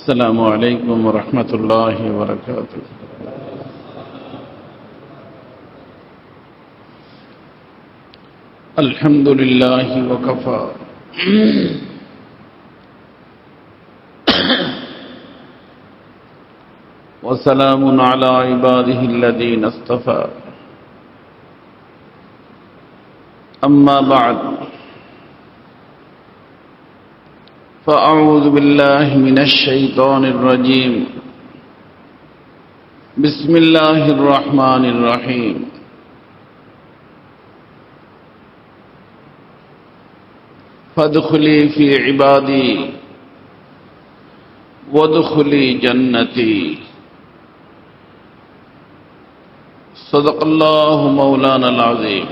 السلام عليكم ورحمة الله وبركاته. الحمد لله وكفى وسلام على عباده الذين اصطفى. أما بعد، فأعوذ بالله من الشيطان الرجيم. بسم الله الرحمن الرحيم. فادخلي في عبادي وادخلي جنتي. صدق الله مولانا العظيم.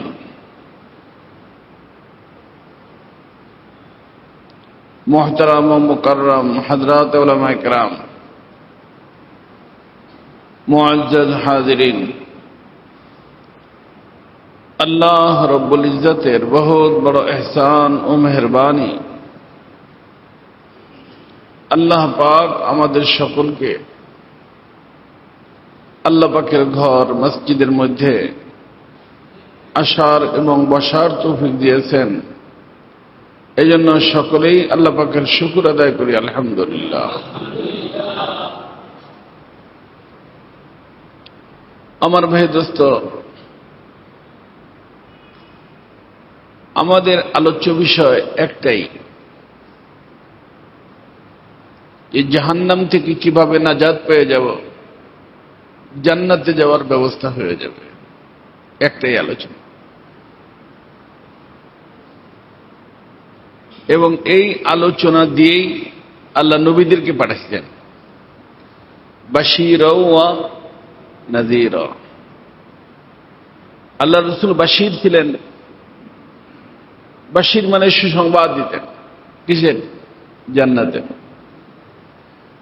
محترم و مکرم حضرات علماء کرام، معزز حاضرین، আল্লাহ রব্বুল ইজ্জতের বহুত বড় এহসান ও মেহেরবানি, আল্লাহ পাক আমাদের সকলকে আল্লাহ পাকের ঘর মসজিদের মধ্যে আসার এবং বসার তৌফিক দিয়েছেন। এই জন্য সকলেই আল্লাহ পাকের শুকর আদায় করি, আলহামদুলিল্লাহ। আমার ভাই দোস্ত, আমাদের আলোচ্য বিষয় একটাই, যে জাহান্নাম থেকে কিভাবে নাজাত পেয়ে যাব, জান্নাতে যাওয়ার ব্যবস্থা হয়ে যাবে, একটাই আলোচনা। এবং এই আলোচনা দিয়েই আল্লাহ নবীদেরকে পাঠাইছেন, বাশীরা ওয়া নাযীরা। আল্লাহ রাসূল বাশীর ছিলেন, বাশীর মানে সুসংবাদ দিতেন। কিসের? জান্নাতের।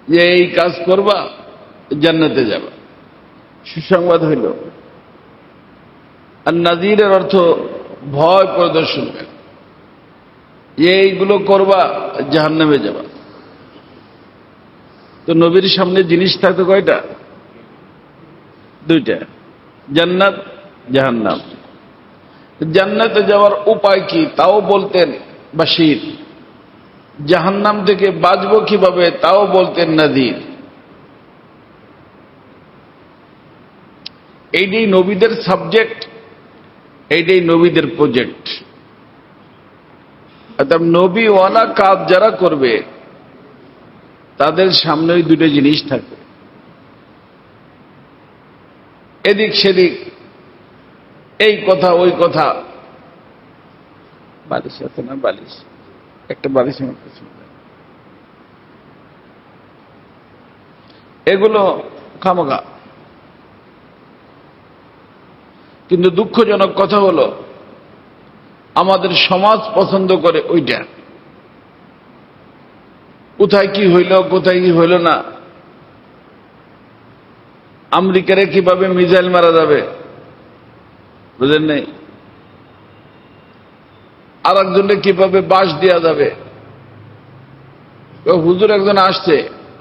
যে এই কাজ করবা, জান্নাতে যাবা, সুসংবাদ হইল। আর নাযীরের অর্থ ভয় প্রদর্শন করে, এইগুলো করবা, জাহান্নামে যাবা। তো নবীর সামনে জিনিস থাকতো কয়টা? দুইটা, জান্নাত, জাহান্নাম। জান্নাতে যাওয়ার উপায় কি তাও বলতেন বাশীর, জাহান্নাম থেকে বাঁচবো কিভাবে তাও বলতেন নাযীর। এইটাই নবীদের সাবজেক্ট, এইটাই নবীদের প্রজেক্ট। অর্থাৎ নবীওয়ালা কাজ যারা করবে তাদের সামনে ওই দুটো জিনিস থাকবে, এদিক সেদিক, এই কথা ওই কথা। বালিশ আছে না? বালিশ, একটা বালিশ আমার কাছে। এগুলো খামোখা। কিন্তু দুঃখজনক কথা হলো, আমাদের সমাজ পছন্দ করে ওইটা। কোথায় কি হইল, কোথায় কি হইল না, আমেরিকারে কিভাবে মিসাইল মারা যাবে, বুঝেন নাই? আর একজনকে কিভাবে বাঁশ দেওয়া যাবে। হুজুর একজন আসছে,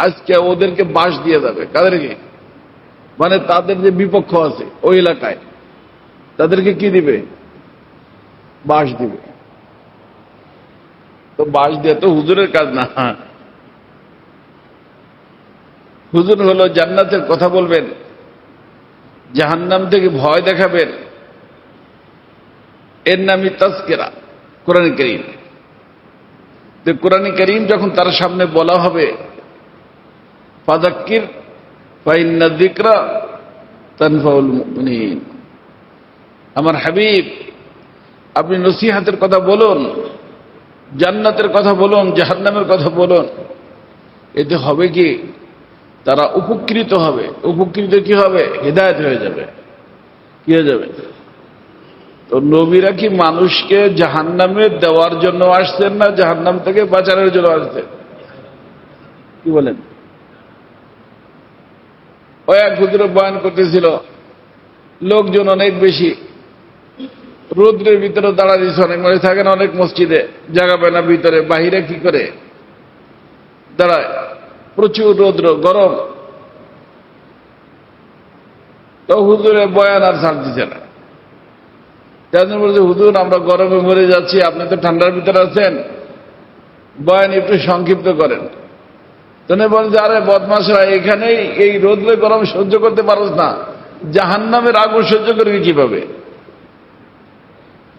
আজকে ওদেরকে বাঁশ দিয়ে যাবে। কাদেরকে? মানে তাদের যে বিপক্ষ আছে ওই এলাকায়, তাদেরকে কি দিবে? বাঁশ দিবে। তো বাঁশ দিয়ে তো হুজুরের কাজ না। হুজুর হলো জান্নাতের কথা বলবেন, জাহান্নাম থেকে ভয় দেখাবেন। এর নামই তাজকিরা, কোরআন কারীম। তো কোরআন কারীম যখন তার সামনে বলা হবে, ফাযাক্কির ফাইন্না যিকরা তানফাউল মুমিনিন, আমার হাবিব আপনি নসিহতের কথা বলুন, জান্নাতের কথা বলুন, জাহান্নামের কথা বলুন। এতে হবে কি? তারা উপকৃত হবে। উপকৃত কি হবে? হিদায়াত হয়ে যাবে। কি হয়ে যাবে? তো নবীরা কি মানুষকে জাহান্নামে দেওয়ার জন্য আসছেন না জাহান্নাম থেকে বাঁচানোর জন্য আসছেন? কি বলেন? ওই এক হুজুর বয়ান করতেছিল, লোকজন অনেক বেশি, রৌদ্রের ভিতরে দাঁড়া দিচ্ছে, অনেক মানুষ থাকে না অনেক মসজিদে, জায়গা পায় না ভিতরে, বাহিরে কি করে দাঁড়ায়? প্রচুর রৌদ্র, গরম। তো হুজুরে বয়ান আর ছাড় দিচ্ছে না। তাদের বলছে, হুজুর আমরা গরমে মরে যাচ্ছি, আপনি তো ঠান্ডার ভিতরে আছেন, বয়ান একটু সংক্ষিপ্ত করেন। তিনি বলছে, আরে বদমাশরা, এখানেই এই রোদ্রে গরম সহ্য করতে পারোস না, জাহান্নামের আগুন সহ্য করবি কিভাবে?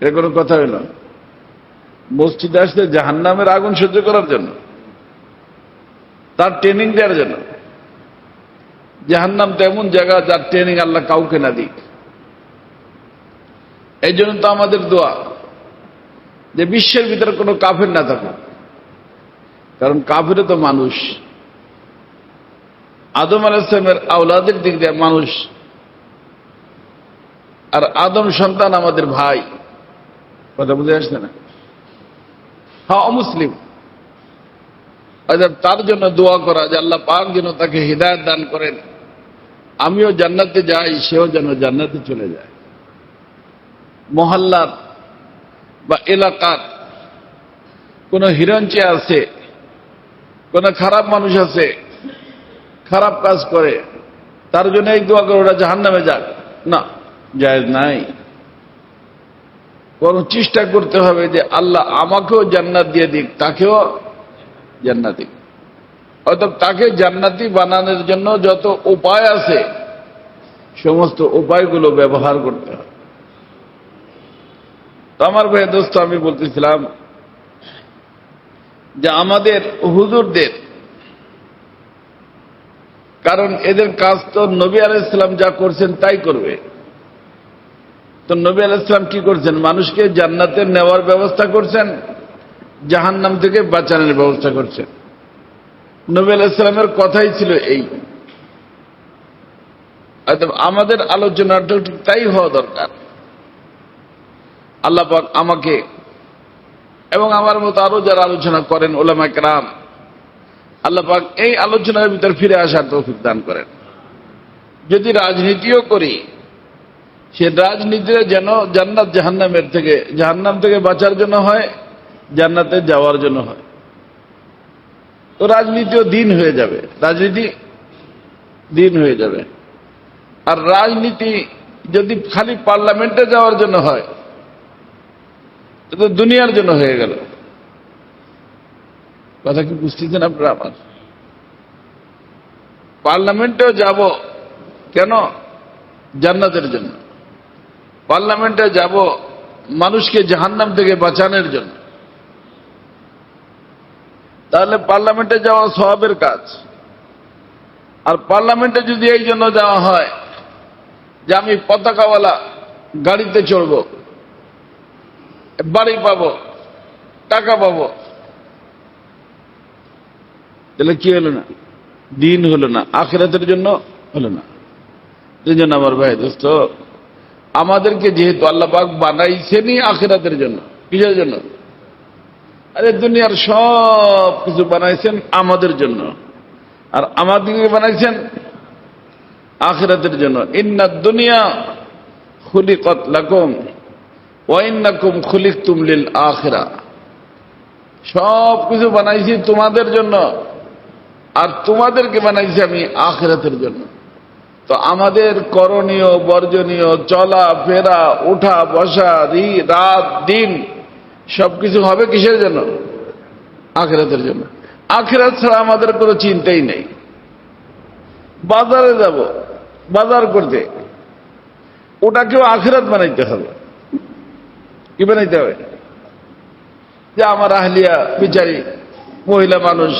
এটা কোনো কথা হইল? মসজিদে আসলে জাহান্নামের আগুন সহ্য করার জন্য, তার ট্রেনিং দেওয়ার জন্য। জাহান্নাম তো এমন জায়গা যার ট্রেনিং আল্লাহ কাউকে না দিক। এই জন্য তো আমাদের দোয়া যে বিশ্বের ভিতরে কোনো কাফের না থাকুক, কারণ কাফেরও তো মানুষ। আদম আলাইহিস সালামের আওলাদের দিক দিয়ে মানুষ, আর আদম সন্তান আমাদের ভাই। কথা বুঝে আসছে না? হ্যাঁ, অমুসলিম। তার জন্য দোয়া করা যে আল্লাহ পাক যেন তাকে হিদায়াত দান করেন, আমিও জান্নাতে যাই, সেও যেন জান্নাতে চলে যায়। মহল্লার বা এলাকার কোন হিরঞ্চে আছে, কোন খারাপ মানুষ আছে, খারাপ কাজ করে, তার জন্য এই দোয়া করে ওরা জাহান্নামে যাক, না, জায়েজ নাই। বরং চেষ্টা করতে হবে যে আল্লাহ আমাকেও জান্নাত দিয়ে দিক, তাকেও জান্নাত দিক। অর্থাৎ তাকে জান্নাতি বানানোর জন্য যত উপায় আছে সমস্ত উপায়গুলো ব্যবহার করতে হবে। তো আমার ভাই দোস্ত, আমি বলতেছিলাম যে আমাদের হুজুরদের, কারণ এদের কাজ তো নবী আলাইহিস সালাম যা করছেন তাই করবে। তো নবী আলাইহিস সালাম কি করছেন? মানুষকে জান্নাতে নেওয়ার ব্যবস্থা করছেন, জাহান্নাম থেকে বাঁচানোর ব্যবস্থা করছেন। নবী আলাইহিস সালামের কথাই ছিল এই। আমাদের আলোচনাটা তাই হওয়া দরকার। আল্লাহ পাক আমাকে এবং আমার মতো আরো যারা আলোচনা করেন উলামায়ে কেরাম, আল্লাহ পাক এই আলোচনার ভিতর ফিরে আসার তৌফিক দান করেন। যদি রাজনীতিও করি, সে রাজনীতিটা যেন জান্নাত জাহান্নামের থেকে, জাহান্নাম থেকে বাঁচার জন্য হয়, জান্নাতে যাওয়ার জন্য হয়। তো রাজনীতিও দিন হয়ে যাবে, রাজনীতি দিন হয়ে যাবে। আর রাজনীতি যদি খালি পার্লামেন্টে যাওয়ার জন্য হয়, তো দুনিয়ার জন্য হয়ে গেল। কথা কি বুঝতেছেন আপনারা? আমার পার্লামেন্টেও যাব কেন? জান্নাতের জন্য। পার্লামেন্টে যাব মানুষকে জাহান্নাম থেকে বাঁচানোর জন্য। তাহলে পার্লামেন্টে যাওয়া সওয়াবের কাজ। আর পার্লামেন্টে যদি এই জন্য যাওয়া হয় যে আমি পতাকাওয়ালা গাড়িতে চড়ব, বাড়ি পাবো, টাকা পাবো, তাহলে কি হলো না? দিন হলো না, আখিরাতের জন্য হলো না। এই জন্য আমার ভাই দোস্ত, আমাদেরকে যেহেতু আল্লাহ পাক বানাইছেনই আখিরাতের জন্য, কিসের জন্য? আরে দুনিয়ার সব কিছু বানাইছেন আমাদের জন্য, আর আমাদেরকে বানাইছেন আখিরাতের জন্য। ইন্নাদ দুনিয়া খুলিকাত লাকুম ওয়া ইন্নাকুম খুলিকতুম লিল আখিরা। সব কিছু বানাইছি তোমাদের জন্য, আর তোমাদেরকে বানাইছি আমি আখিরাতের জন্য। তো আমাদের করণীয় বর্জনীয়, চলা ফেরা, ওঠা বসা, রাত দিন সবকিছু হবে কিসের জন্য? আখিরাতের জন্য। আখিরাত ছাড়া আমাদের কোনো চিন্তাই নেই। বাজারে যাব, বাজার করতে, ওটাকেও আখিরাত বানাইতে হবে। কি বানাইতে হবে? যে আমার আহলিয়া বিচারি মহিলা মানুষ,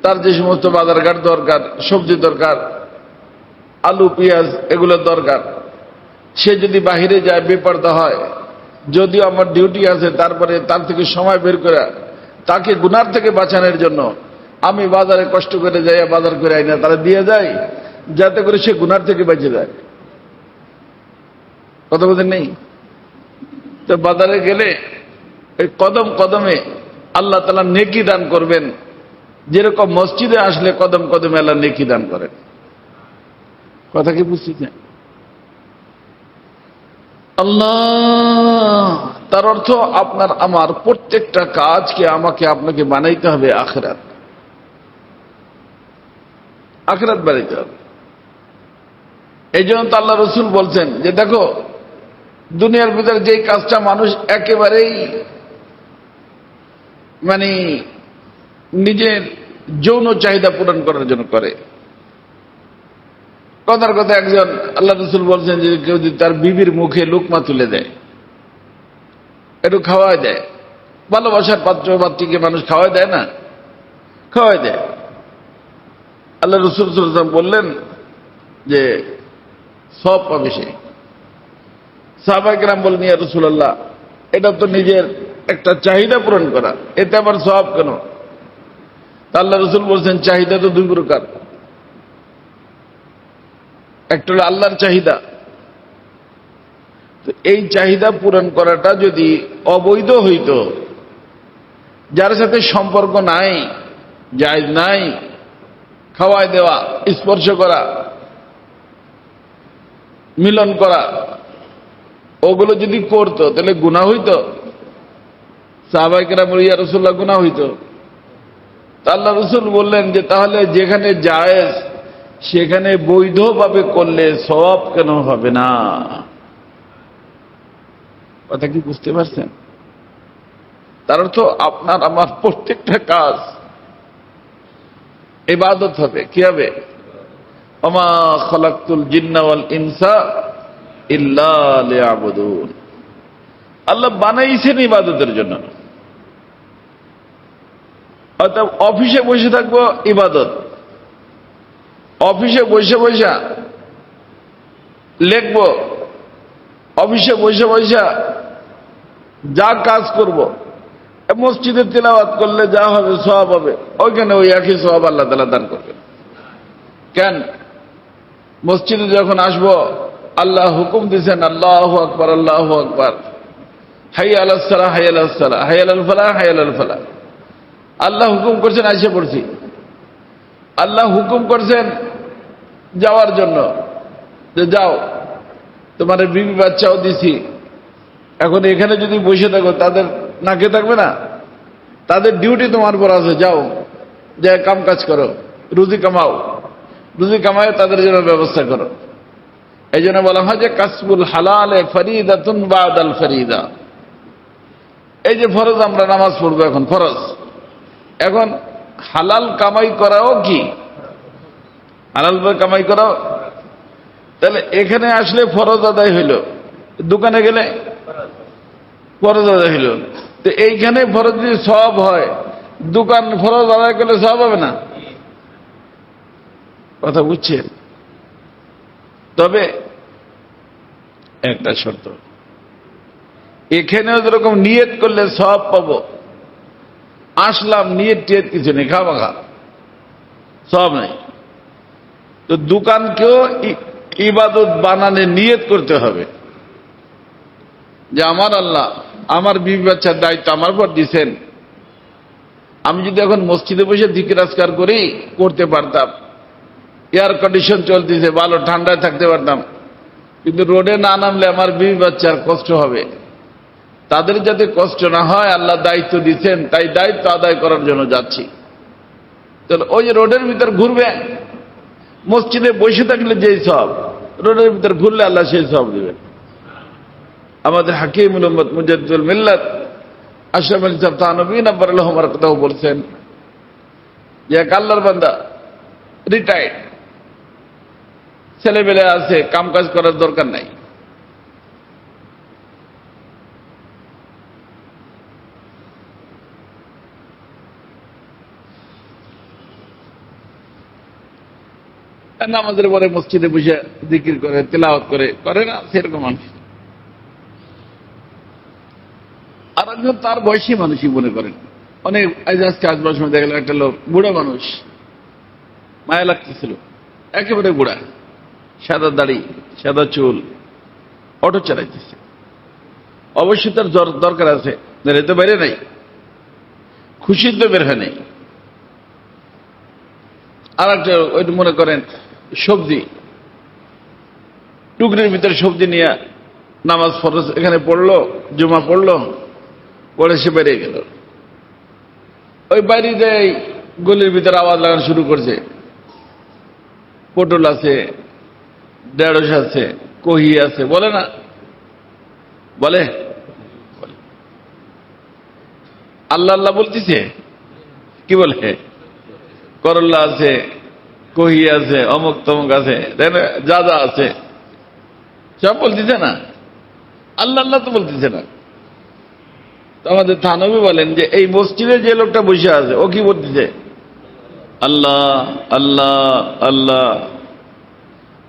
তার যে সমস্ত বাজারঘাট দরকার, সবজি দরকার, আলু পেঁয়াজ এগুলো দরকার, সে যদি বাহিরে যায় বেপরদা হয়, যদিও আমার ডিউটি আছে, তারপরে তার থেকে সময় বের করে তাকে গুনার থেকে বাঁচানোর জন্য আমি বাজারে কষ্ট করে যাই, বাজার করে আই না, তারা দিয়ে যায় যাতে করে সে গুনার থেকে বেঁচে যায়। কথা বলতে নেই তো? বাজারে গেলে এই কদম কদমে আল্লাহ তাআলা নেকি দান করবেন, যেরকম মসজিদে আসলে কদম কদমে আল্লাহ নেকি দান করেন। কথা কি বুঝতেছেন? আল্লাহ, তার অর্থ আপনার আমার প্রত্যেকটা কাজকে আমাকে আপনাকে বানাইতে হবে আখিরাত। আখিরাত বাড়াইতে হবে। এই জন্য তো আল্লাহ রসুল বলছেন যে দেখো, দুনিয়ার ভিতরে যেই কাজটা মানুষ একেবারেই মানে নিজের যৌন চাহিদা পূরণ করার জন্য করে, কথার কথা একজন আল্লাহ রসুল বলছেন যে কেউ যদি তার বিবির মুখে লুকমা তুলে দেয়, একটু খাওয়াই দেয়, ভালোবাসার পাত্র পাত্রীকে মানুষ খাওয়াই দেয় না, খাওয়াই দেয়, আল্লাহ রসুল সাল্লাল্লাহু আলাইহি ওয়াসাল্লাম বললেন যে সওয়াব পাবে সে। সাহাবায়ে কেরাম বললেন, ইয়া রাসূলুল্লাহ, এটা তো নিজের একটা চাহিদা পূরণ করা, এতে আবার সওয়াব কেন? তা আল্লাহ রসুল বলছেন চাহিদা তো দুই প্রকার, একটা হলো আল্লাহর চাহিদা। তো এই চাহিদা পূরণ করাটা যদি অবৈধ হইত, যার সাথে সম্পর্ক নাই, জায়েজ নাই, খাওয়াই দেওয়া, স্পর্শ করা, মিলন করা, ওগুলো যদি করতো তাহলে গুনাহ হইতো? সাহাবায়ে কেরাম বললেন, ইয়া রাসূলুল্লাহ, গুনাহ হইতো। তা আল্লাহ রসুল বললেন যে তাহলে যেখানে জায়েজ সেখানে বৈধভাবে করলে সওয়াব কেন হবে না? কথা কি বুঝতে পারছেন? তার অর্থ আপনার আমার প্রত্যেকটা কাজ ইবাদত হবে। কি হবে? ওমা খালাকতুল জিন্না ওয়াল ইনসা ইল্লা লিয়াবুদুন। আল্লাহ বানাইছেন ইবাদতের জন্য। অর্থাৎ অফিসে বসে থাকবো ইবাদত, অফিসে বসে বসে লিখবো, অফিসে বসে বসে যা কাজ করব, মসজিদে তিলাওয়াত করলে যা হবে সওয়াব হবে, ওইখানে ওই একই সওয়াব আল্লাহ তাআলা দান করবেন। কেন? মসজিদে যখন আসবো আল্লাহ হুকুম দিয়েছেন আল্লাহু আকবার, আল্লাহু আকবার, হাইয়া আলাস সালাহ, হাইয়া আলাস সালাহ, হাইয়া আলাল ফালাহ, হাইয়া আলাল ফালাহ। আল্লাহ হুকুম করছেন, আইসা পড়ছি। আল্লাহ হুকুম করছেন যাওয়ার জন্য, যে যাও, তোমার বিবি বাচ্চাও দিছি, এখন এখানে যদি বসে থাকো তাদের নাকে থাকবে না? তাদের ডিউটি তোমার উপর আছে, যাও, যে কাম কাজ করো, রুজি কামাও, রুজি কামায় তাদের জন্য ব্যবস্থা করো। এই জন্য বলা হয় যে কাসবুল হালালে ফরিদাতুন বাদাল ফরিদা। এই যে ফরজ, আমরা নামাজ পড়বো, এখন ফরজ, এখন হালাল কামাই করাও কি? হালাল কামাই করাও। তাহলে এখানে আসলে ফরজ আদায় হইল, দোকানে গেলে ফরজ আদায় হইল। তো এইখানে ফরজ যদি সওয়াব হয়, দোকান ফরজ আদায় করলে সওয়াব হবে না? কথা বুঝছেন? তবে একটা শর্ত, এখানেও যেরকম নিয়ত করলে সওয়াব পাবো, আসলাম নিয়ত টিয়ত কিছু নেই, খাওয়া সওয়াব নাই। তো দোকানকেও ইবাদত বানানে নিয়ত করতে হবে যে আমার আল্লাহ আমার বিবি বাচ্চার দায়িত্ব আমার উপর দিয়েছেন। আমি যদি এখন মসজিদে বসে জিকির আজকার করি, করতে পারতাম, এয়ার কন্ডিশন চলতেছে, ভালো ঠান্ডায় থাকতে পারতাম, কিন্তু রোডে না নামলে আমার বিবি বাচ্চার কষ্ট হবে। তাদের যাতে কষ্ট না হয় আল্লাহ দায়িত্ব দিচ্ছেন, তাই দায়িত্ব আদায় করার জন্য যাচ্ছি। তাহলে ওই যে রোডের ভিতর ঘুরবে, মসজিদে বসে থাকলে যেই সব, রোডের ভিতর ঘুরলে আল্লাহ সেই সব দিবেন। আমাদের হাকিমুল উম্মত মুজাদ্দিদুল মিল্লাত আশরাফ আলী সাহেব থানভী নব্বর আমার কথাও বলছেন যে এক আল্লাহর বান্দা রিটায়ার্ড, ছেলেবেলে আছে, কাম কাজ করার দরকার নাই, নামাজের পরে মসজিদে বসে জিকির করে, তেলাওয়াত করে না সেরকম মানুষ। আর একজন তার বয়সী মানুষই মনে করেন, অনেক আজকে আসবার সময় দেখা গেল একটা লোক, বুড়া মানুষ, মায়া লাগতেছিল, একেবারে বুড়া, সাদা দাড়ি, সাদা চুল, অটো চালাইতেছে। অবশ্যই তার দরকার আছে, তো বাইরে নাই, খুশির তো বের হয় নাই। আর একটা ওই মনে করেন সবজি, টুকরির ভিতরে সবজি নিয়ে নামাজ ফরজ এখানে পড়লো, জুমা পড়লো, পড়ে সে বেরিয়ে গেল। ওই বাইরে গলির ভিতরে আওয়াজ লাগানো শুরু করছে, পটল আছে, ঢেঁড়স আছে, কহি আছে, বলে না? বলে? আল্লাহ আল্লাহ বলতেছে, কি বলে? করল্লা আছে, কহি আছে, অমুক তমুক আছে, তাই না? যা যা আছে সব বলতেছে না, আল্লাহ আল্লাহ তো বলতেছে না। তো আমাদের থানবী বলেন যে এই মসজিদে যে লোকটা বসে আছে ও কি বলতেছে? আল্লাহ আল্লাহ আল্লাহ।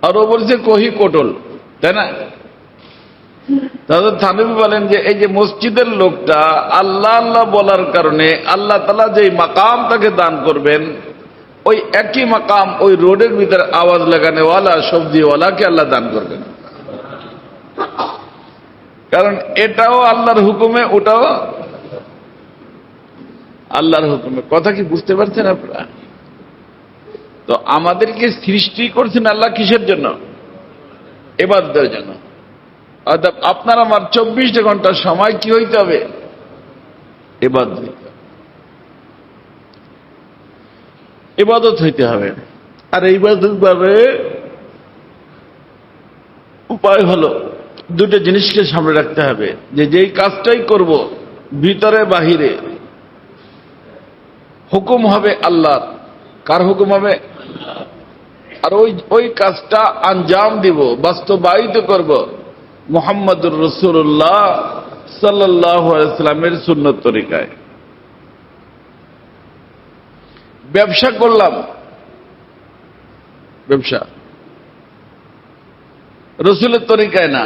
আর ও বলছে কহি কোটল, তাই না? তাহলে থানবী বলেন যে এই যে মসজিদের লোকটা আল্লাহ আল্লাহ বলার কারণে আল্লাহ তাআলা যে মাকাম তাকে দান করবেন, ওই একই মাকাম ওই রোডের ভিতরে আওয়াজ লাগানেওয়ালা সবজিওয়ালাকে আল্লাহ দান করবেন। কারণ এটাও আল্লাহর হুকুমে, ওটাও আল্লাহর হুকুমে। কথা কি বুঝতে পারছেন আপনারা? তো আমাদেরকে সৃষ্টি করছেন আল্লাহ কিসের জন্য? ইবাদতের জন্য। অর্থাৎ আপনার আমার 24 ঘন্টা সময় কি হইতে হবে? ইবাদত হইতে হবে, ইবাদত হইতে হবে। আর ইবাদত ভাবে উপায় হলো দুটো জিনিসকে সামনে রাখতে হবে, যে যেই কাজটাই করব ভিতরে বাহিরে হুকুম হবে আল্লাহর। কার হুকুম হবে? আর ওই কাজটা আঞ্জাম দিব, বাস্তবায়িত করব মুহাম্মদুর রাসূলুল্লাহ সাল্লাল্লাহু আলাইহি সাল্লামের সুন্নত তরিকায়। ব্যবসা করলাম, ব্যবসা রাসূলের তরিকায় না,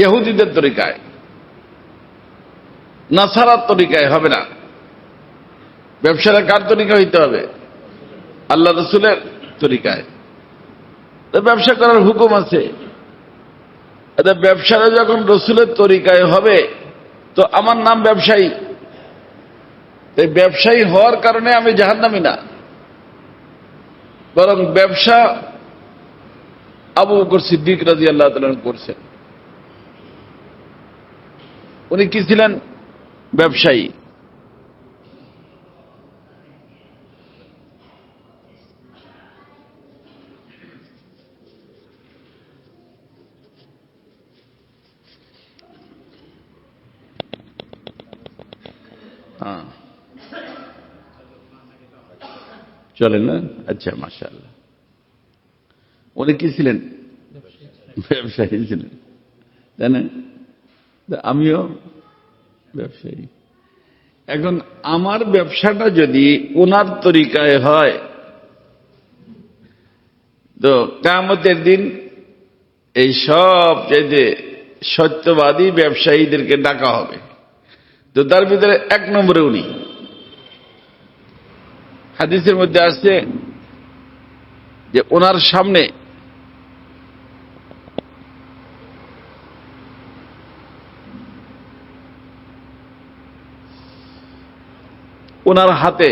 ইহুদিদের তরিকায়, নাসারার তরিকায় হবে না। ব্যবসাটা কার তরিকা হইতে হবে? আল্লাহ রাসূলের তরিকায়। তো ব্যবসা করার হুকুম আছে। ব্যবসাটা যখন রাসূলের তরিকায় হবে তো আমার নাম ব্যবসায়ী। এই ব্যবসায়ী হওয়ার কারণে আমি জাহান্নামী না, বরং ব্যবসা আবু বকর সিদ্দিক রাদিয়াল্লাহু তাআলা করছেন। উনি কি ছিলেন? ব্যবসায়ী। হ্যাঁ, চলেন না? আচ্ছা, মাশাআল্লাহ। উনি কি ছিলেন? ব্যবসায়ী ছিলেন, তাই না? আমিও ব্যবসায়ী। এখন আমার ব্যবসাটা যদি ওনার তরিকায় হয় তো কিয়ামতের দিন এই সব চাইতে সত্যবাদী ব্যবসায়ীদেরকে ডাকা হবে। তো তার ভিতরে 1 নম্বরে উনি। হাদিসের মধ্যে আসছে যে ওনার সামনে ওনার হাতে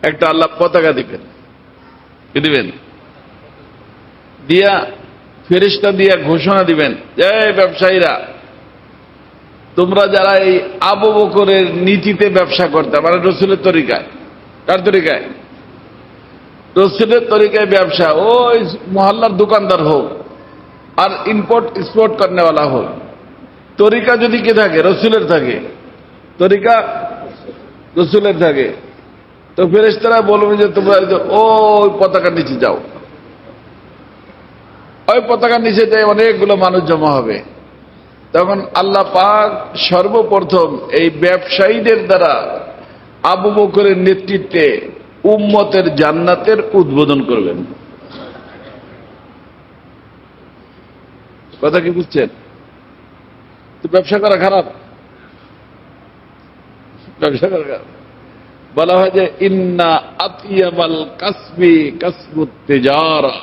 একটা আল্লাহ পতাকা দিবেন, কি দিবেন? দিয়া ফেরেশতা দিয়া ঘোষণা দিবেন যে ব্যবসায়ীরা, তোমরা যারা এই আবু বকরের নীতিতে ব্যবসা করতে, মানে রাসূলের তরিকায়। কার তরিকায়? রাসূলের তরিকায় ব্যবসা। ওই মহল্লার দোকানদার হোক আর ইম্পোর্ট এক্সপোর্ট করনেওয়ালা হোক, তরিকা যদি কে থাকে? রাসূলের থাকে। তরিকা রাসূলের থাকে। তো ফেরেশতারা বলবে যে তোমরা ওই পতাকার নিচে যাও। ওই পতাকার নিচে যায় অনেকগুলো মানুষ জমা হবে। তখন আল্লাহ পাক সর্বপ্রথম এই ব্যবসায়ীদের দ্বারা আবু বকরের নেতৃত্বে উম্মতের জান্নাতের উদ্বোধন করবেন। কথা কি বুঝছেন? তো ব্যবসা করা খারাপ? ব্যবসা করা খারাপ। বলা হয় যে ইন্না আতিয়াবাল কাসবি কাসবুত তিজারা,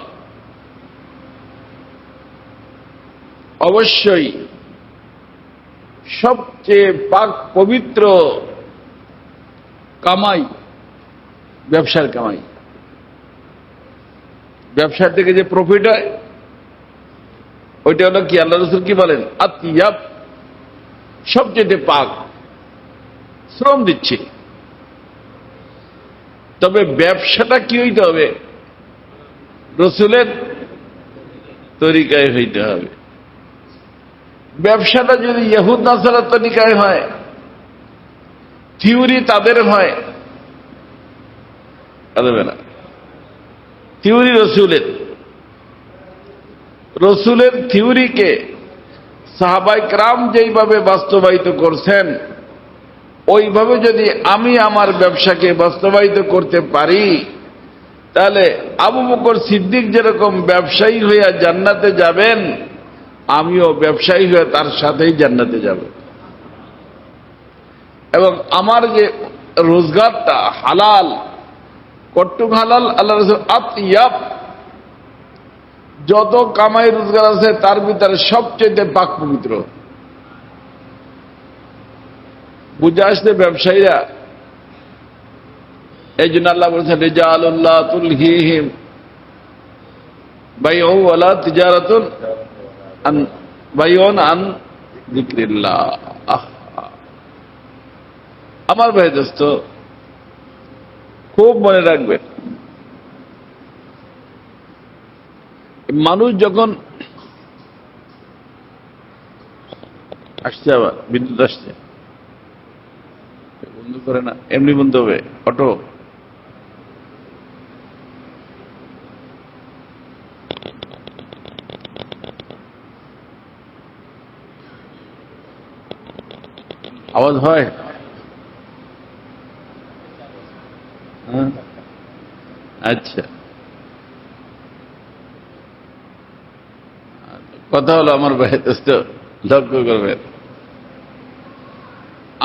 অবশ্যই সবচেয়ে পাক পবিত্র কামাই ব্যবসার কামাই। ব্যবসার থেকে যে প্রফিট হয় ওইটা হলো কি? আল্লাহ রাসূল কি বলেন? আতিয়াব, সবচেয়ে পাক। শ্রম দিচ্ছে, তবে ব্যবসাটা কি হইতে হবে? রসুলের তরিকায় হইতে হবে। ব্যবসাটা যদি ইহুদ নাসারার তরিকায় হয়, থিওরি তাদের হয়, পারবে না। থিওরি রসুলের থিওরিকে সাহাবায়ে কেরাম যেইভাবে বাস্তবায়িত করছেন, ওইভাবে যদি আমি আমার ব্যবসাকে বাস্তবায়িত করতে পারি, তাহলে আবু বকর সিদ্দিক যেরকম ব্যবসায়ী হইয়া জান্নাতে যাবেন, আমিও ব্যবসায়ী হয়ে তার সাথেই জান্নাতে যাব। এবং আমার যে রোজগারটা হালাল, কট্টুক হালাল, আল্লাহ রাসূল আতিয়াব, যত কামাই রোজগার আছে তার ভিতরে সবচেয়ে পাক পবিত্র। বুঝে আসলে ব্যবসায়ীরা, এই জন্য আল্লাহ বলছেন রিজালুল্লাহ তুলহিহিম বাইউ ওয়ালা তিজারাতুন আন বাইউন আন যিকরিল্লাহ। আমার ভাই দোস্ত, খুব মনে রাখবেন, মানুষ যখন আসছে, আবার বিদ্যুৎ আসছে, বন্ধ করে না, এমনি বন্ধ হবে অটো। আওয়াজ হয়? আচ্ছা, কথা হলো আমার ভাই দোস্ত, লক্ষ্য করবেন,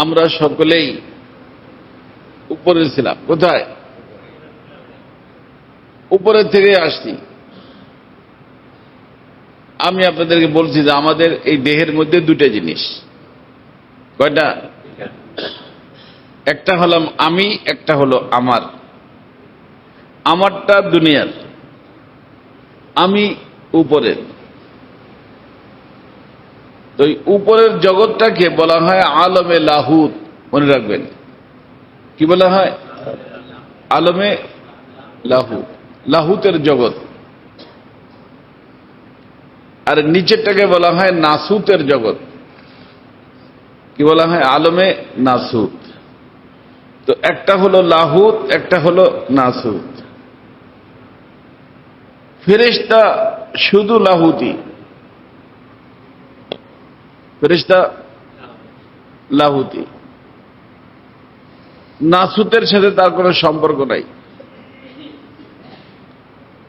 আমরা সকলেই উপরে ছিলাম। কোথায়? উপরের থেকে আসছি। আমি আপনাদেরকে বলছি যে আমাদের এই দেহের মধ্যে দুটা জিনিস। কয়টা? একটা হলাম আমি, একটা হলো আমার। আমারটা দুনিয়ার, আমি উপরের। তো উপরের জগৎটাকে বলা হয় আলমে লাহুত। মনে রাখবেন, কি বলা হয়? আলমে লাহুত, লাহুতের জগৎ। আর নিচেরটাকে বলা হয় নাসুতের জগৎ। কি বলা হয়? আলমে নাসুত। তো একটা হলো লাহুত, একটা হলো নাসুত। ফেরেশতা শুধু লাহুতি, ফেরেশতা লাহুতি, নাসুতের সাথে তার কোনো সম্পর্ক নাই।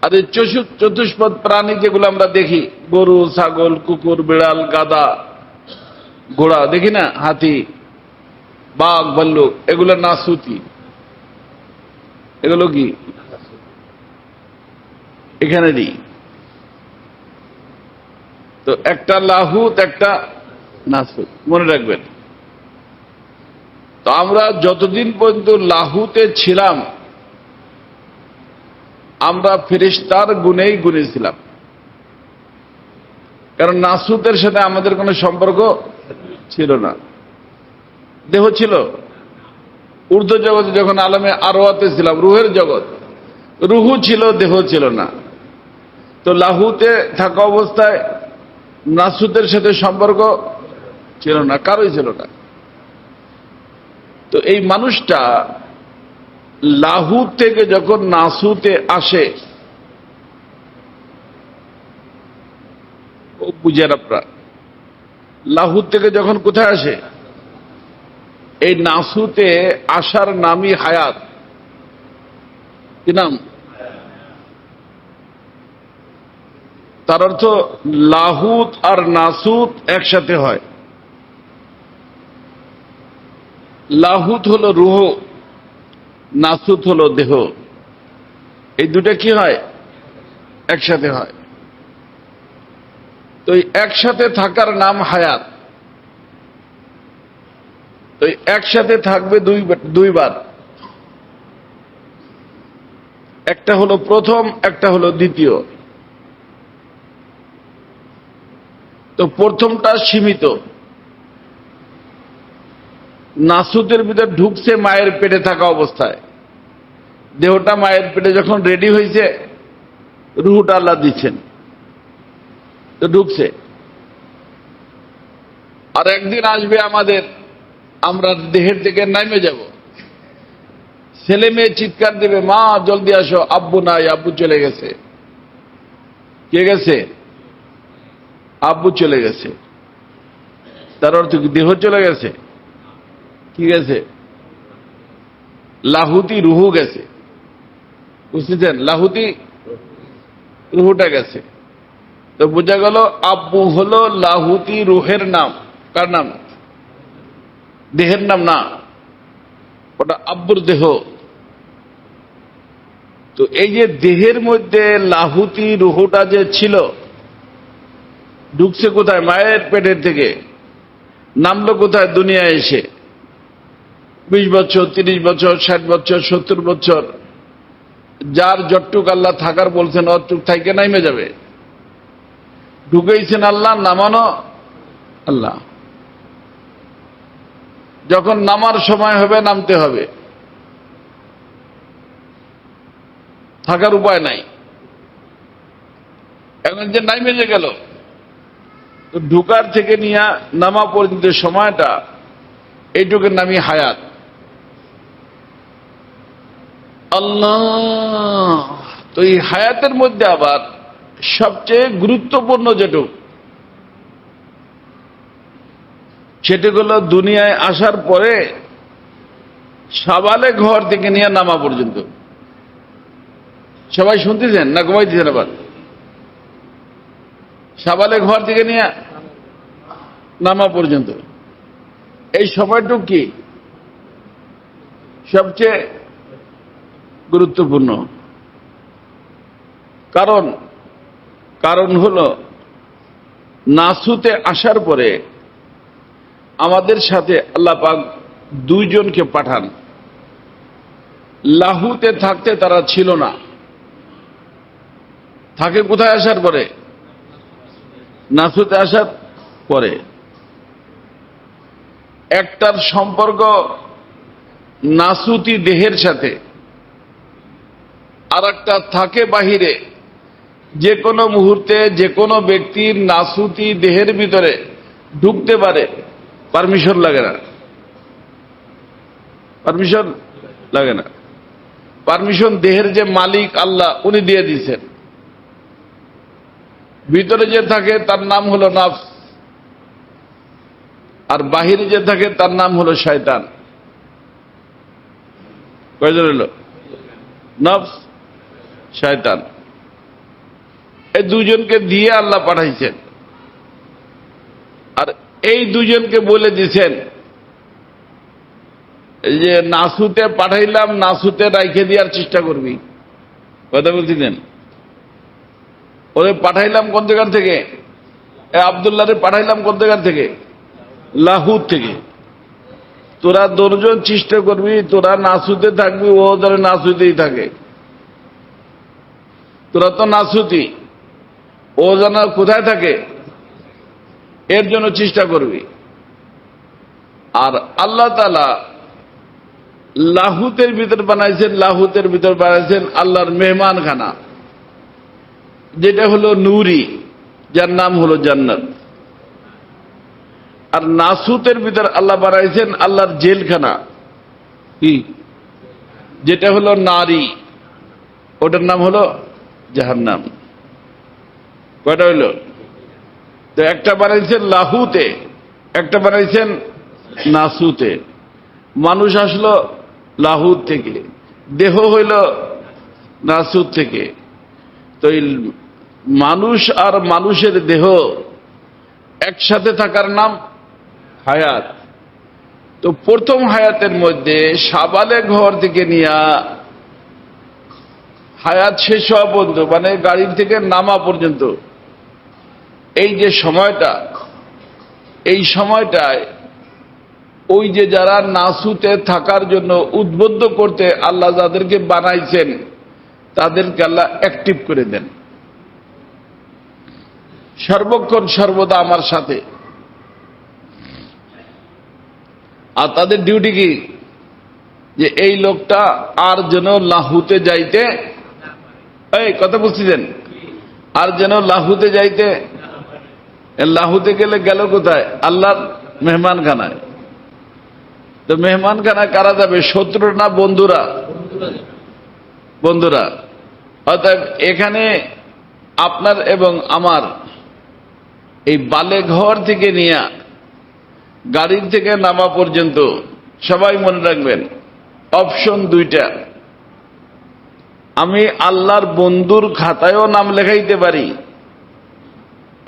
আর এই চতুষ্পদ প্রাণী যেগুলো আমরা দেখি, গরু, ছাগল, কুকুর, বিড়াল, গাধা, ঘোড়া, দেখি না, হাতি, বাঘ, ভাল্লুক, এগুলো নাসুতি। এগুলো কি এখানে দিই। তো একটা লাহুত, একটা নাসুত, মনে রাখবেন। তো আমরা যতদিন পর্যন্ত লাহুতে ছিলাম, আমরা ফেরেশতার গুণেই গুণে ছিলাম, কারণ নাসুতের সাথে আমাদের কোনো সম্পর্ক ছিল না। দেহ ছিল ঊর্ধ্ব জগতে, যখন আলমে আরওয়াতে ছিলাম, রুহের জগৎ, রুহু ছিল, দেহ ছিল না। তো লাহুতে থাকা অবস্থায় নাসুতের সাথে সম্পর্ক ছিল না, কারোই ছিল না। তো এই মানুষটা লাহু থেকে যখন নাসুতে আসে, ও বুঝেন আপনারা, লাহু থেকে যখন কোথায় আসে, এই নাসুতে আসার নামই হায়াত। কি নাম? তার অর্থ লাহুত আর নাসুত একসাথে হয়। লাহুত হলো রুহ, নাসুত হলো দেহ। এই দুটা কি হয়? একসাথে হয়। তো একসাথে থাকার নাম হায়াত। তো একসাথে থাকবে দুইবার, একটা হলো প্রথম, একটা হলো দ্বিতীয়। তো প্রথমটা সীমিত, নাসুতের ভিতর ঢুকছে মায়ের পেটে থাকা অবস্থায়। দেহটা মায়ের পেটে যখন রেডি হয়েছে, রুহটা আল্লাহ দিচ্ছেন, তো ঢুকছে। আর একদিন আসবে আমাদের, আমরা দেহের থেকে নামে যাব, ছেলে মেয়ে চিৎকার দেবে, মা জলদি আসো, আব্বু নাই, আব্বু চলে গেছে। কে গেছে? আব্বু চলে গেছে। তার অর্থ কি দেহ চলে গেছে? কি গেছে? লাহুতি রুহু গেছে। বুঝতেছেন? লাহুতি রুহুটা গেছে। তো বোঝা গেল আব্বু হলো লাহুতি রুহের নাম। কার নাম? দেহের নাম না, ওটা আব্বুর দেহ। তো এই যে দেহের মধ্যে লাহুতি রুহুটা যে ছিল, ঢুকছে কোথায়? মায়ের পেটের থেকে। নামলো কোথায়? দুনিয়ায় এসে 20 বছর, 30 বছর, 60 বছর, 70 বছর, যার যতটুক আল্লাহ থাকার বলছেন অতটুক থাইকে নাইমে যাবে। ঢুকেইছেন আল্লাহ, নামানো আল্লাহ। যখন নামার সময় হবে নামতে হবে, থাকার উপায় নাই। এখন যে নাইমে যে গেল, তো ঢুকার থেকে নিয়ে নামা পর্যন্ত সময়টা, এইটুকুর নামই হায়াত। আল্লাহ। তো এই হায়াতের মধ্যে আবার সবচেয়ে গুরুত্বপূর্ণ যেটুক, সেটা হলো দুনিয়ায় আসার পরে সাবালে ঘর থেকে নিয়ে নামা পর্যন্ত। সবাই শুনতেছেন না ঘুমাইতেছেন? আবার সাবালে ঘর থেকে নিয়ে নামা পর্যন্ত এই সময়টুক কি সবচেয়ে গুরুত্বপূর্ণ। কারণ হলো নাসুতে আসার পরে আমাদের সাথে আল্লাহ পাক দুইজনকে পাঠান। লাহুতে থাকতে তারা ছিল না, থাকে কোথায়? আসার পরে, নাসুতে আসার পরে। একটার সম্পর্ক নাসুতি দেহের সাথে, আর একটা থাকে বাহিরে। যে কোনো মুহূর্তে যে কোনো ব্যক্তির নাসুতি দেহের ভিতরে ঢুকতে পারে, পারমিশন লাগে না। পারমিশন লাগে না। পারমিশন দেহের যে মালিক আল্লাহ, উনি দিয়ে দিয়েছেন। ভিতরে যে থাকে তার নাম হলো নফস, আর বাহিরে যে থাকে তার নাম হলো শয়তান। কয়জন হলো? নফস, শয়তান। এই দুজনকে দিয়ে আল্লাহ পাঠাইছেন। আর এই দুজনকে বলে দিয়েছেন যে নাসুতে পাঠাইলাম, নাসুতে রাইখে দেওয়ার চেষ্টা করবি। কথা বলছিলেন? ওদের পাঠাইলাম কোন জায়গার থেকে? আব্দুল্লাহ রে পাঠাইলাম কোন জায়গার থেকে? লাহুত থেকে। তোরা দুজন চেষ্টা করবি, তোরা নাসুতে থাকবি, ও ধরে নাসুতেই থাকে। তোরা তো নাসুতি, ও যেন কোথায় থাকে এর জন্য চেষ্টা করবি। আর আল্লাহ তাআলা লাহুতের ভিতর বানাইছেন, লাহুতের ভিতর বানাইছেন আল্লাহর মেহমানখানা, যেটা হলো নূরি, যার নাম হলো জান্নাত। আর নাসুতের ভিতর আল্লাহ বানাইছেন আল্লাহর জেলখানা, কি? যেটা হলো নারী, ওটার নাম হলো জাহান্নাম। কয়টা হইল? তো একটা বানাইছেন লাহুতে, একটা বানাইছেন নাসুতে। মানুষ আসলো লাহুত থেকে, দেহ হইল নাসুত থেকে। তো এই মানুষ আর মানুষের দেহ একসাথে থাকার নাম হায়াত। তো প্রথম হায়াতের মধ্যে সাবালে ঘর থেকে নিয়ে হায়াত শেষ হওয়া পর্যন্ত, মানে গাড়ির থেকে নামা পর্যন্ত, এই যে সময়টা, এই সময়টায় ওই যে যারা নাসুতে থাকার জন্য উদ্বুদ্ধ করতে আল্লাহ যাদেরকে বানাইছেন, তাদেরকে আল্লাহ অ্যাক্টিভ করে দেন সর্বক্ষণ সর্বদা আমার সাথে। আর তাদের ডিউটি কি? যে এই লোকটা আর যেন লাহুতে যাইতে, এই কথা বুঝতেছেন, আর যেন লাহুতে যাইতে, লাহুতে গেলে গেল কোথায়? আল্লাহর মেহমানখানায়। তো মেহমানখানায় কারা যাবে? শত্রু না বন্ধুরা? বন্ধুরা। অর্থাৎ এখানে আপনার এবং আমার এই বালেঘর থেকে নিয়ে গাড়ির থেকে নামা পর্যন্ত সবাই মনে রাখবেন, অপশন দুইটা। আমি আল্লাহর বন্ধুর খাতায়ও নাম লেখাইতে পারি,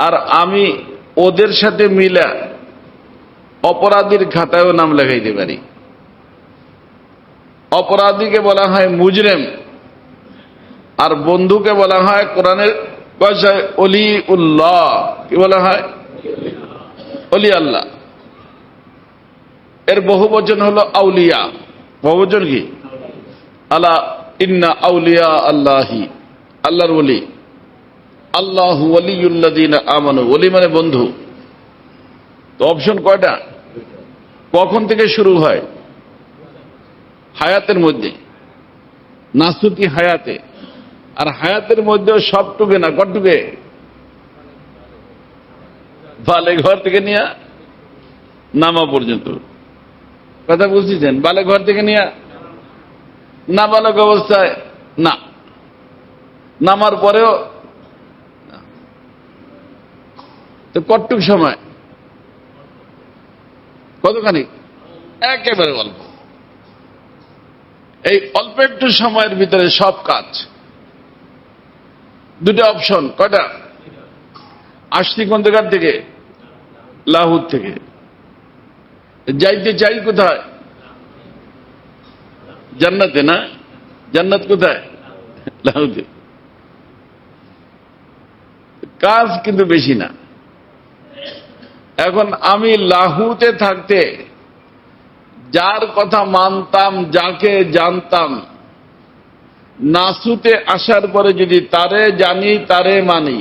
আর আমি ওদের সাথে মিলা অপরাধীর খাতায়ও নাম লেখাইতে পারি। অপরাধীকে বলা হয় মুজরিম, আর বন্ধুকে বলা হয় কোরআনের ভাষায় অলি উল্লাহ। কি বলা হয়? অলি আল্লাহ। এর বহুবচন হলো আউলিয়া। বহুবচন কি? আলা ইন্না আউলিয়া আল্লাহি, আল্লাহর ওলি। আল্লাহু ওয়ালিয়ুল্লাযিনা আমানু, ওলি মানে বন্ধু। তো অপশন কয়টা? কখন থেকে শুরু হয়? হায়াতের মধ্যে, নাসুতি হায়াতে। আর হায়াতের মধ্যেও সব টুকে না, কটুকে? বালে ঘর থেকে নিয়ে নামা পর্যন্ত। কথা বুঝতেছেন? বালে ঘর থেকে নিয়ে নাবালক অবস্থায় না, নামার পরেও তো কতটুক সময়? কতখানি? একেবারে অল্প। এই অল্প একটু সময়ের ভিতরে সব কাজ। দুটো অপশন। কয়টা? আসছি কোন জায়গার থেকে? লাহুর থেকে। যাইতে চাই কোথায়? জান্নাতে না? জান্নাত কোথায়? লাহুতে। কাজ কিন্তু বেশি না। এখন আমি লাহুতে থাকতে যার কথা মানতাম, যাকে জানতাম, নাসুতে আসার পরে যদি তারে জানি, তারে মানি।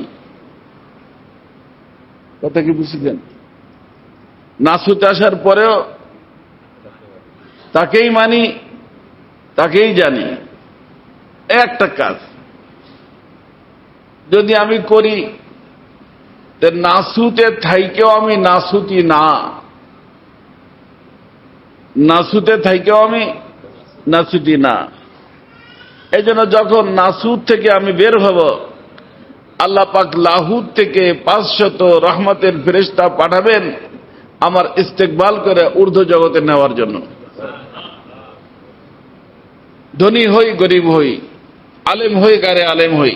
কথা কি বুঝছেন? নাসুতে আসার পরেও তাকেই মানি, তাকেই জানি। একটা কাজ যদি আমি করি, নাসুতে থাইকেও আমি নাসুতি না, নাসুতে থাইকেও আমি নাসুতি না। এই জন্য যখন নাসুদ থেকে আমি বের হব, আল্লাহ পাক লাহুদ থেকে 500 রহমতের ফেরেশতা পাঠাবেন আমার ইস্তেকবাল করে ঊর্ধ্ব জগতে নেওয়ার জন্য। ধনী হই, গরিব হই, আলেম হই, গারে আলেম হই।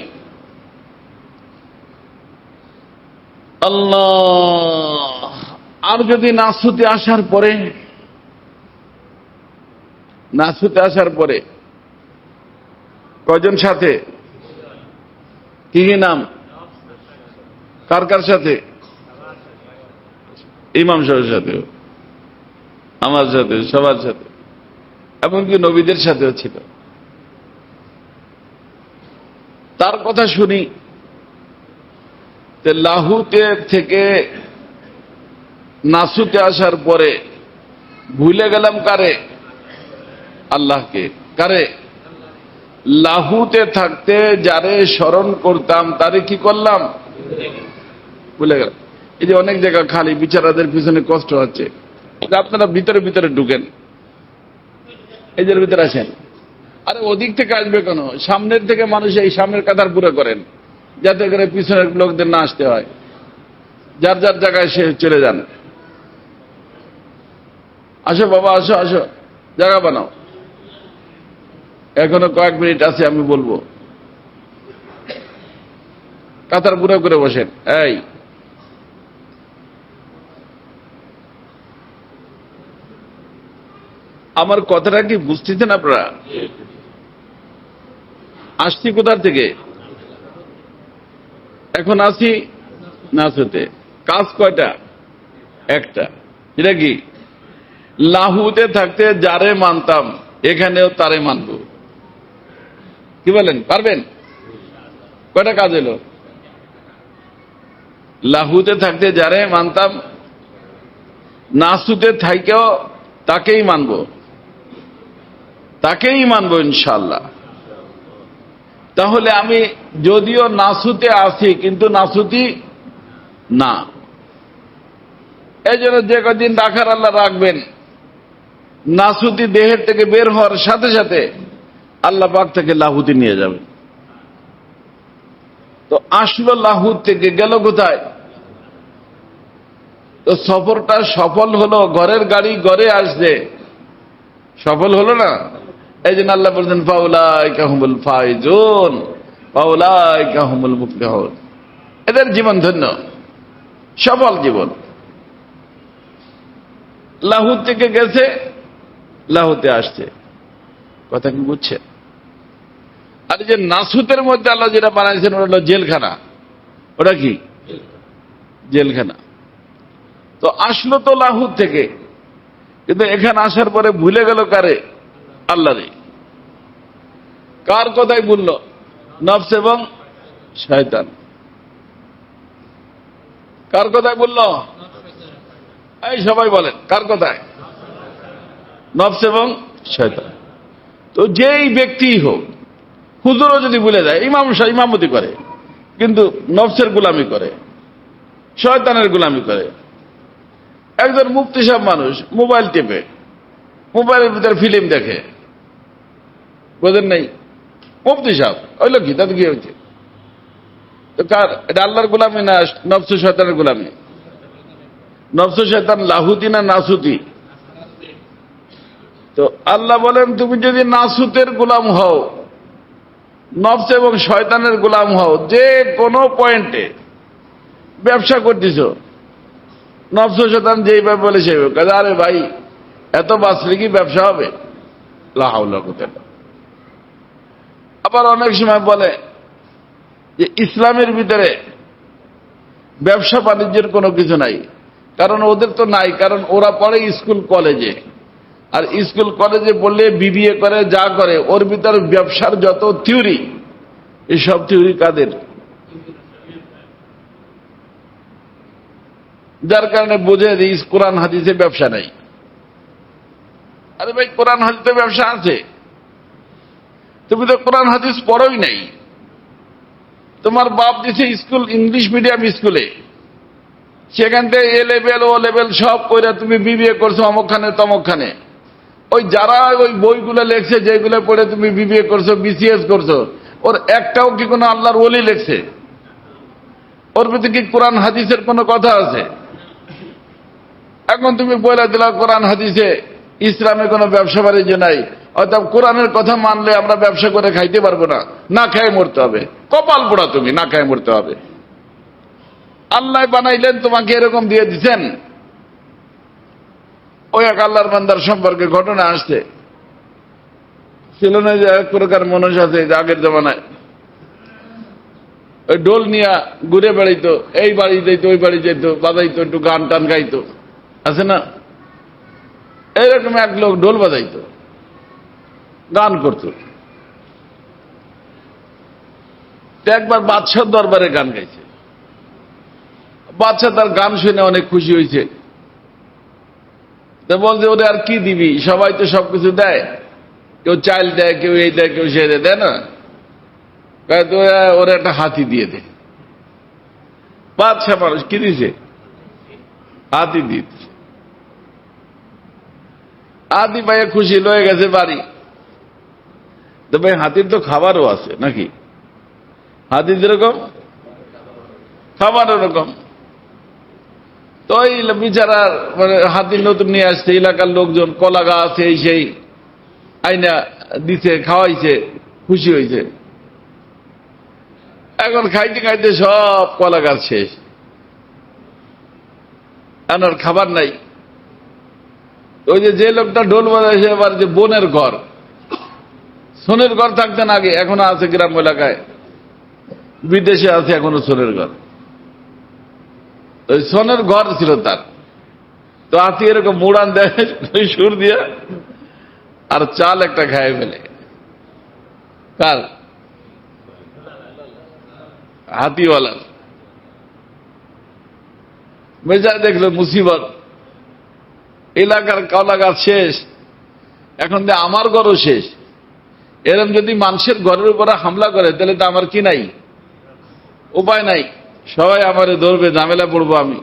আল্লাহ। আর যদি নাসুতে আসার পরে, নাসুতে আসার পরে কয়জন সাথে? কি কি নাম? কার কার সাথে? ইমাম সাহেবের সাথে, আমার সাথে, সবার সাথে, এমনকি নবীদের সাথেও ছিল। তার কথা শুনি। লাহুতে থেকে নাসুতে আসার পরে ভুলে গেলাম কারে? আল্লাহকে। কারে? লাহুতে থাকতে যারে স্মরণ করতাম তারে কি করলাম? ভুলে গেলাম। এই যে অনেক জায়গা খালি, বিচারাদের পিছনে কষ্ট হচ্ছে। আপনারা ভিতরে ভিতরে ঢুকেন, এই যে ভিতরে আসেন। আরে ওদিক থেকে আসবে কেন? সামনের থেকে মানুষ এই সামনের কাতার পুরো করেন, যাতে করে পিছনের লোকদের না আসতে হয়। যার যার জায়গায় সে চলে যান। আসো বাবা, আসো আসো, জায়গা বানাও। এখনো কয়েক মিনিট আছে, আমি বলবো। কাতার পুরো করে বসেন। এই আমার কথাটা কি বুঝতেছেন আপনারা? আসছি কোথার থেকে? এখন আসি নাসুতে। কাজ কয়টা? একটা। এটা কি? লাহুতে থাকতে যারে মানতাম, এখানেও তারে মানব। কি বলেন? পারবেন? কয়টা কাজ এলো? লাহুতে থাকতে যারে মানতাম, নাসুতে থাইকেও তাকেই মানব, তাকেই মানব ইনশাআল্লাহ। তাহলে আমি যদিও নাসুতে আছি কিন্তু নাসুতি না। এই জন্য যে কদিন রাখার আল্লাহ রাখবেন, নাসুতি দেহের থেকে বের হওয়ার সাথে সাথে আল্লাহ পাক থেকে লাহুতি নিয়ে যাবেন। তো আসলো লাহুত থেকে, গেল কোথায়? তো সফরটা সফল হলো, ঘরের গাড়ি ঘরে আসছে, সফল হলো না। এই জন্য আল্লাহ বলছেন ফাউলাইকা হুমুল ফাইজুন ফাউলাইকা হুমুল মুফলিহুন, এদের জীবন ধন্য, সফল জীবন। লাহুত থেকে গেছে, লাহুতে আসছে, কথা কি বুঝছে? আর যে নাসুতের মধ্যে আল্লাহ যেটা বানাইছেন ওটা হলো জেলখানা। ওটা কি? জেলখানা। তো আসলো তো লাহুত থেকে, কিন্তু এখানে আসার পরে ভুলে গেল কারে? আল্লাহরে। কার কথাই বলল? নফস এবং শয়তান। কার কথাই বলল? এই সবাই বলেন কার কথায়? নফস এবং শয়তান। তো যেই ব্যক্তি হোক, হুজুরও যদি ভুলে যায়, ইমামতি করে কিন্তু নফসের গোলামি করে, শয়তানের গোলামি করে। একজন মুফতি সাহেব মানুষ মোবাইল টিপে, মোবাইলের ভিতরে ফিল্ম দেখে, বোঝেন নাই? মুফতি সাহেব হইল কি, তাতে কি হয়েছে? তো কার এটা? আল্লাহর গোলামি না নফস শয়তানের গোলামি? নফস শয়তান লাহুতি না নাসুতি? তো আল্লাহ বলেন তুমি যদি নাসুতের গোলাম হও, নফস এবং শয়তানের গোলাম হও, যে কোনো পয়েন্টে ব্যবসা করতেছ, নফস শয়তান যেইভাবে বলে সেইভাবে কাজে, আরে ভাই এত বাঁচলে কি ব্যবসা হবে? লা হাওলা কুওয়াতা ইল্লা বিল্লাহ। আবার অনেক সময় বলে যে ইসলামের ভিতরে ব্যবসা বাণিজ্যের কোনো কিছু নাই, কারণ ওদের তো নাই, কারণ ওরা পড়ে স্কুল কলেজে, আর স্কুল কলেজে পড়লে বিবিএ করে, যা করে, ওর ভিতরে ব্যবসার যত থিওরি, এই সব থিওরি কাদের? যার কারণে বোঝে যে কোরআন হাদিসে ব্যবসা নাই। আরে ভাই কোরআন হাদিসে ব্যবসা আছে, তুমি তো কোরআন হাদিস পড়োই নাই। তোমার বাপ দিছে স্কুল, ইংলিশ মিডিয়াম স্কুলে, সেখান থেকে এ লেভেল ও লেভেল সব কইরা তুমি বিবিএ করছো অমুকখানে তমকখানে। ওই যারা ওই বইগুলো লেখছে, যেগুলো পড়ে তুমি বিবিএ করছো, বিসিএস করছো, ওর একটাও কি কোনো আল্লাহর ওলি লেখছে? ওর ভিতরে কি কোরআন হাদিসের কোনো কথা আছে? এখন তুমি বলে দিলা কোরআন হাদিসে ইসলামে কোনো ব্যবসা বাণিজ্য নাই, অর্থাৎ কোরআনের কথা মানলে আমরা ব্যবসা করে খাইতে পারবো না, না খায় মরতে হবে। কপাল পোড়া তুমি, না খায় মরতে হবে। আল্লাহ বানাইলেন, তোমাকে এরকম দিয়ে দিচ্ছেন। ওই এক আল্লাহর বান্দার সম্পর্কে ঘটনা আসছে, ছিল না যে এক প্রকার মানুষ আছে যে আগের জমানায় ওই ডোল নিয়ে ঘুরে বেড়াইতো, এই বাড়ি যাইতো ওই বাড়ি যেত, বাজাইতো, একটু গান টান গাইতো, আছে না? এইরকম এক লোক ঢোল বাজাইতো, গান করত। একবার বাদশার দরবারে গান গাইছে, বাদশা তার গান শুনে অনেক খুশি হয়েছে। তো বলছে ওরে আর কি দিবি, সবাই তো সবকিছু দেয়, কেউ চাল দেয়, কেউ এই দেয়, কেউ সে দেয় না, ওরা একটা হাতি দিয়ে দে। বাদশা মানুষ কি দিছে? হাতি দিচ্ছে। হাতি পাইয়া খুশি লয়ে গেছে বাড়ি। তো ভাই হাতির তো খাবারও আছে নাকি? হাতি যেরকম খাবার ওরকম। তো ওই বিচারার মানে হাতি নতুন নিয়ে আসছে, এলাকার লোকজন কলা গাছ এই সেই আইনা দিছে, খাওয়াইছে, খুশি হয়েছে। এখন খাইতে খাইতে সব কলা গাছ শেষ, আর খাবার নাই। ওই যে লোকটা ঢোল বাজাইছে, এবার যে বোনের ঘর, সোনের ঘর থাকতেন আগে, এখনো আছে গ্রাম এলাকায়, বিদেশে আছে এখনো সোনের ঘর। ওই সোনের ঘর ছিল তার। তো হাতি এরকম মুড়ান দেয় সুর দিয়ে, আর চাল একটা খায় ফেলে। কার? হাতিওয়ালার। মেজা দেখলো মুসিবত, এলাকার কলা গাছ শেষ, এখন আমার ঘরও শেষ, এরম যদি মানুষের ঘরের উপরে হামলা করে তাহলে তো আমার কি নাই, উপায় নাই, সবাই আমারে ধরবে, ঝামেলা পড়বো আমি।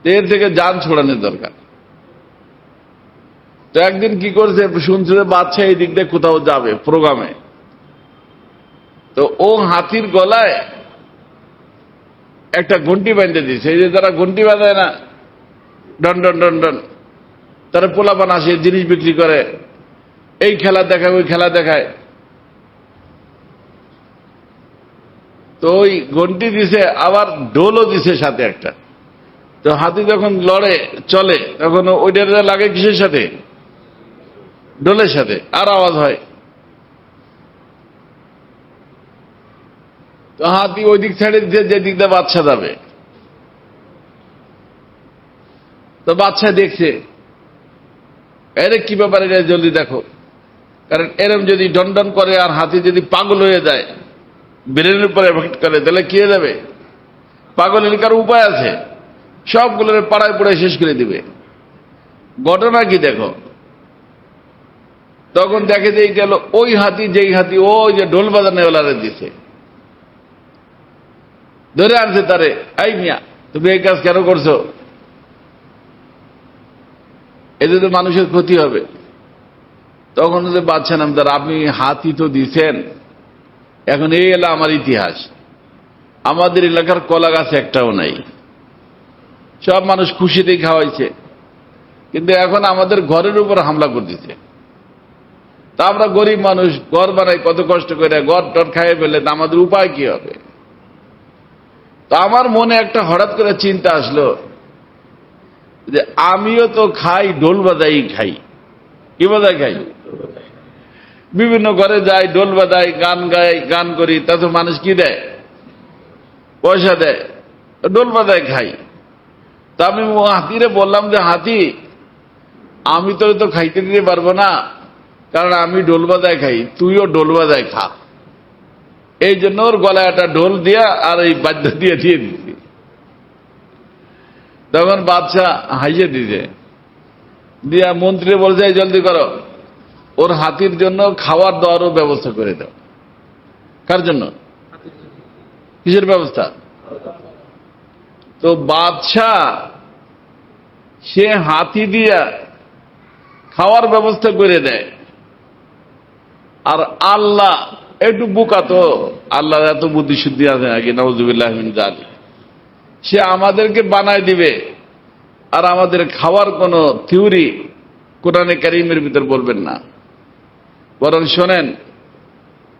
এর থেকে জান ছোড়ানোর দরকার। তো একদিন কি করছে, শুনছে যে বাচ্চা এই দিক দিয়ে কোথাও যাবে প্রোগ্রামে, তো ও হাতির গলায় একটা ঘন্টি বাঁধতে দিয়েছে। এই যে তারা ঘন্টি বাঁধায় না, ডন ডন ডন ডন, তারা পোলাপান আসে, জিনিস বিক্রি করে, এই খেলা দেখায় ওই খেলা দেখায়। তো ওই ঘন্টি দিছে, আবার ঢোলও দিছে সাথে একটা। তো হাতি যখন লড়ে চলে তখন ওইটার লাগে কিসের সাথে, ঢোলের সাথে, আর আওয়াজ হয়। তো হাতি ওই দিক ছেড়ে দিচ্ছে যে দিক দিয়ে বাচ্চা যাবে। তো বাচ্চা দেখছে, এরে কি ব্যাপার, এটা জলদি দেখো। কারণ এরম যদি ডন করে আর হাতি যদি পাগল হয়ে যায়, ব্রেনের উপরে এফেক্ট করে, তাহলে কি হয়ে যাবে, পাগল হলে কারো উপায় আছে, সবগুলোর পাড়ায় পড়ায় শেষ করে দিবে। ঘটনা কি দেখো, তখন দেখে যে এইটা হলো ওই হাতি, যেই হাতি ওই যে ঢোল বাজানোওয়ালারে দিছে, ধরে আনছে তারে, এই মিয়া তুমি এই কাজ কেন করছো, এতে তো মানুষের ক্ষতি হবে। তখন যে বাদশা নামদার, আপনি হাতি তো দিছেন, এখন এই এলো আমার ইতিহাস, আমাদের এলাকার কলা গাছ একটাও নাই, সব মানুষ খুশিতেই খাওয়াইছে, কিন্তু এখন আমাদের ঘরের উপর হামলা করে দিচ্ছে। তা আমরা গরিব মানুষ, ঘর বানাই কত কষ্ট করে, ঘর টর খাইয়ে ফেলে, তা আমাদের উপায় কি হবে। তো আমার মনে একটা হঠাৎ করে চিন্তা আসলো যে আমিও তো খাই, ঢোল বাজাই খাই, কি বাজাই খাই, বিভিন্ন ঘরে যাই, ঢোল বাজাই, গান গাই, গান করি, তা তো মানুষ কি দেয়, পয়সা দেয়, ঢোল বাজাই খাই। তা আমি হাতিরে বললাম যে হাতি, আমি তো খাইতে দিতে পারবো না, কারণ আমি ঢোল বাজায় খাই, তুইও ঢোল বাজায় খা। এই জন্য ওর গলায় একটা ঢোল দিয়া আর এই বাদ্য দিয়ে দিচ্ছি। তখন বাদশা হাইয়ে দিছে, দিয়া মন্ত্রী বলছে জলদি করো, ওর হাতির জন্য খাওয়ার দাওয়ারও ব্যবস্থা করে দাও। কার জন্য, কিসের ব্যবস্থা? তো বাদশা সে হাতি দিয়া খাওয়ার ব্যবস্থা করে দেয়। আর আল্লাহ একটু বোকা, তো আল্লাহ এত বুদ্ধি শুদ্ধি আছে নাকি, নাউযুবিল্লাহ মিন যালিক, সে আমাদেরকে বানায় দিবে আর আমাদের খাওয়ার কোন থিওরি কোরআনে কারীমের ভিতর বলবেন না। বরং শোনেন,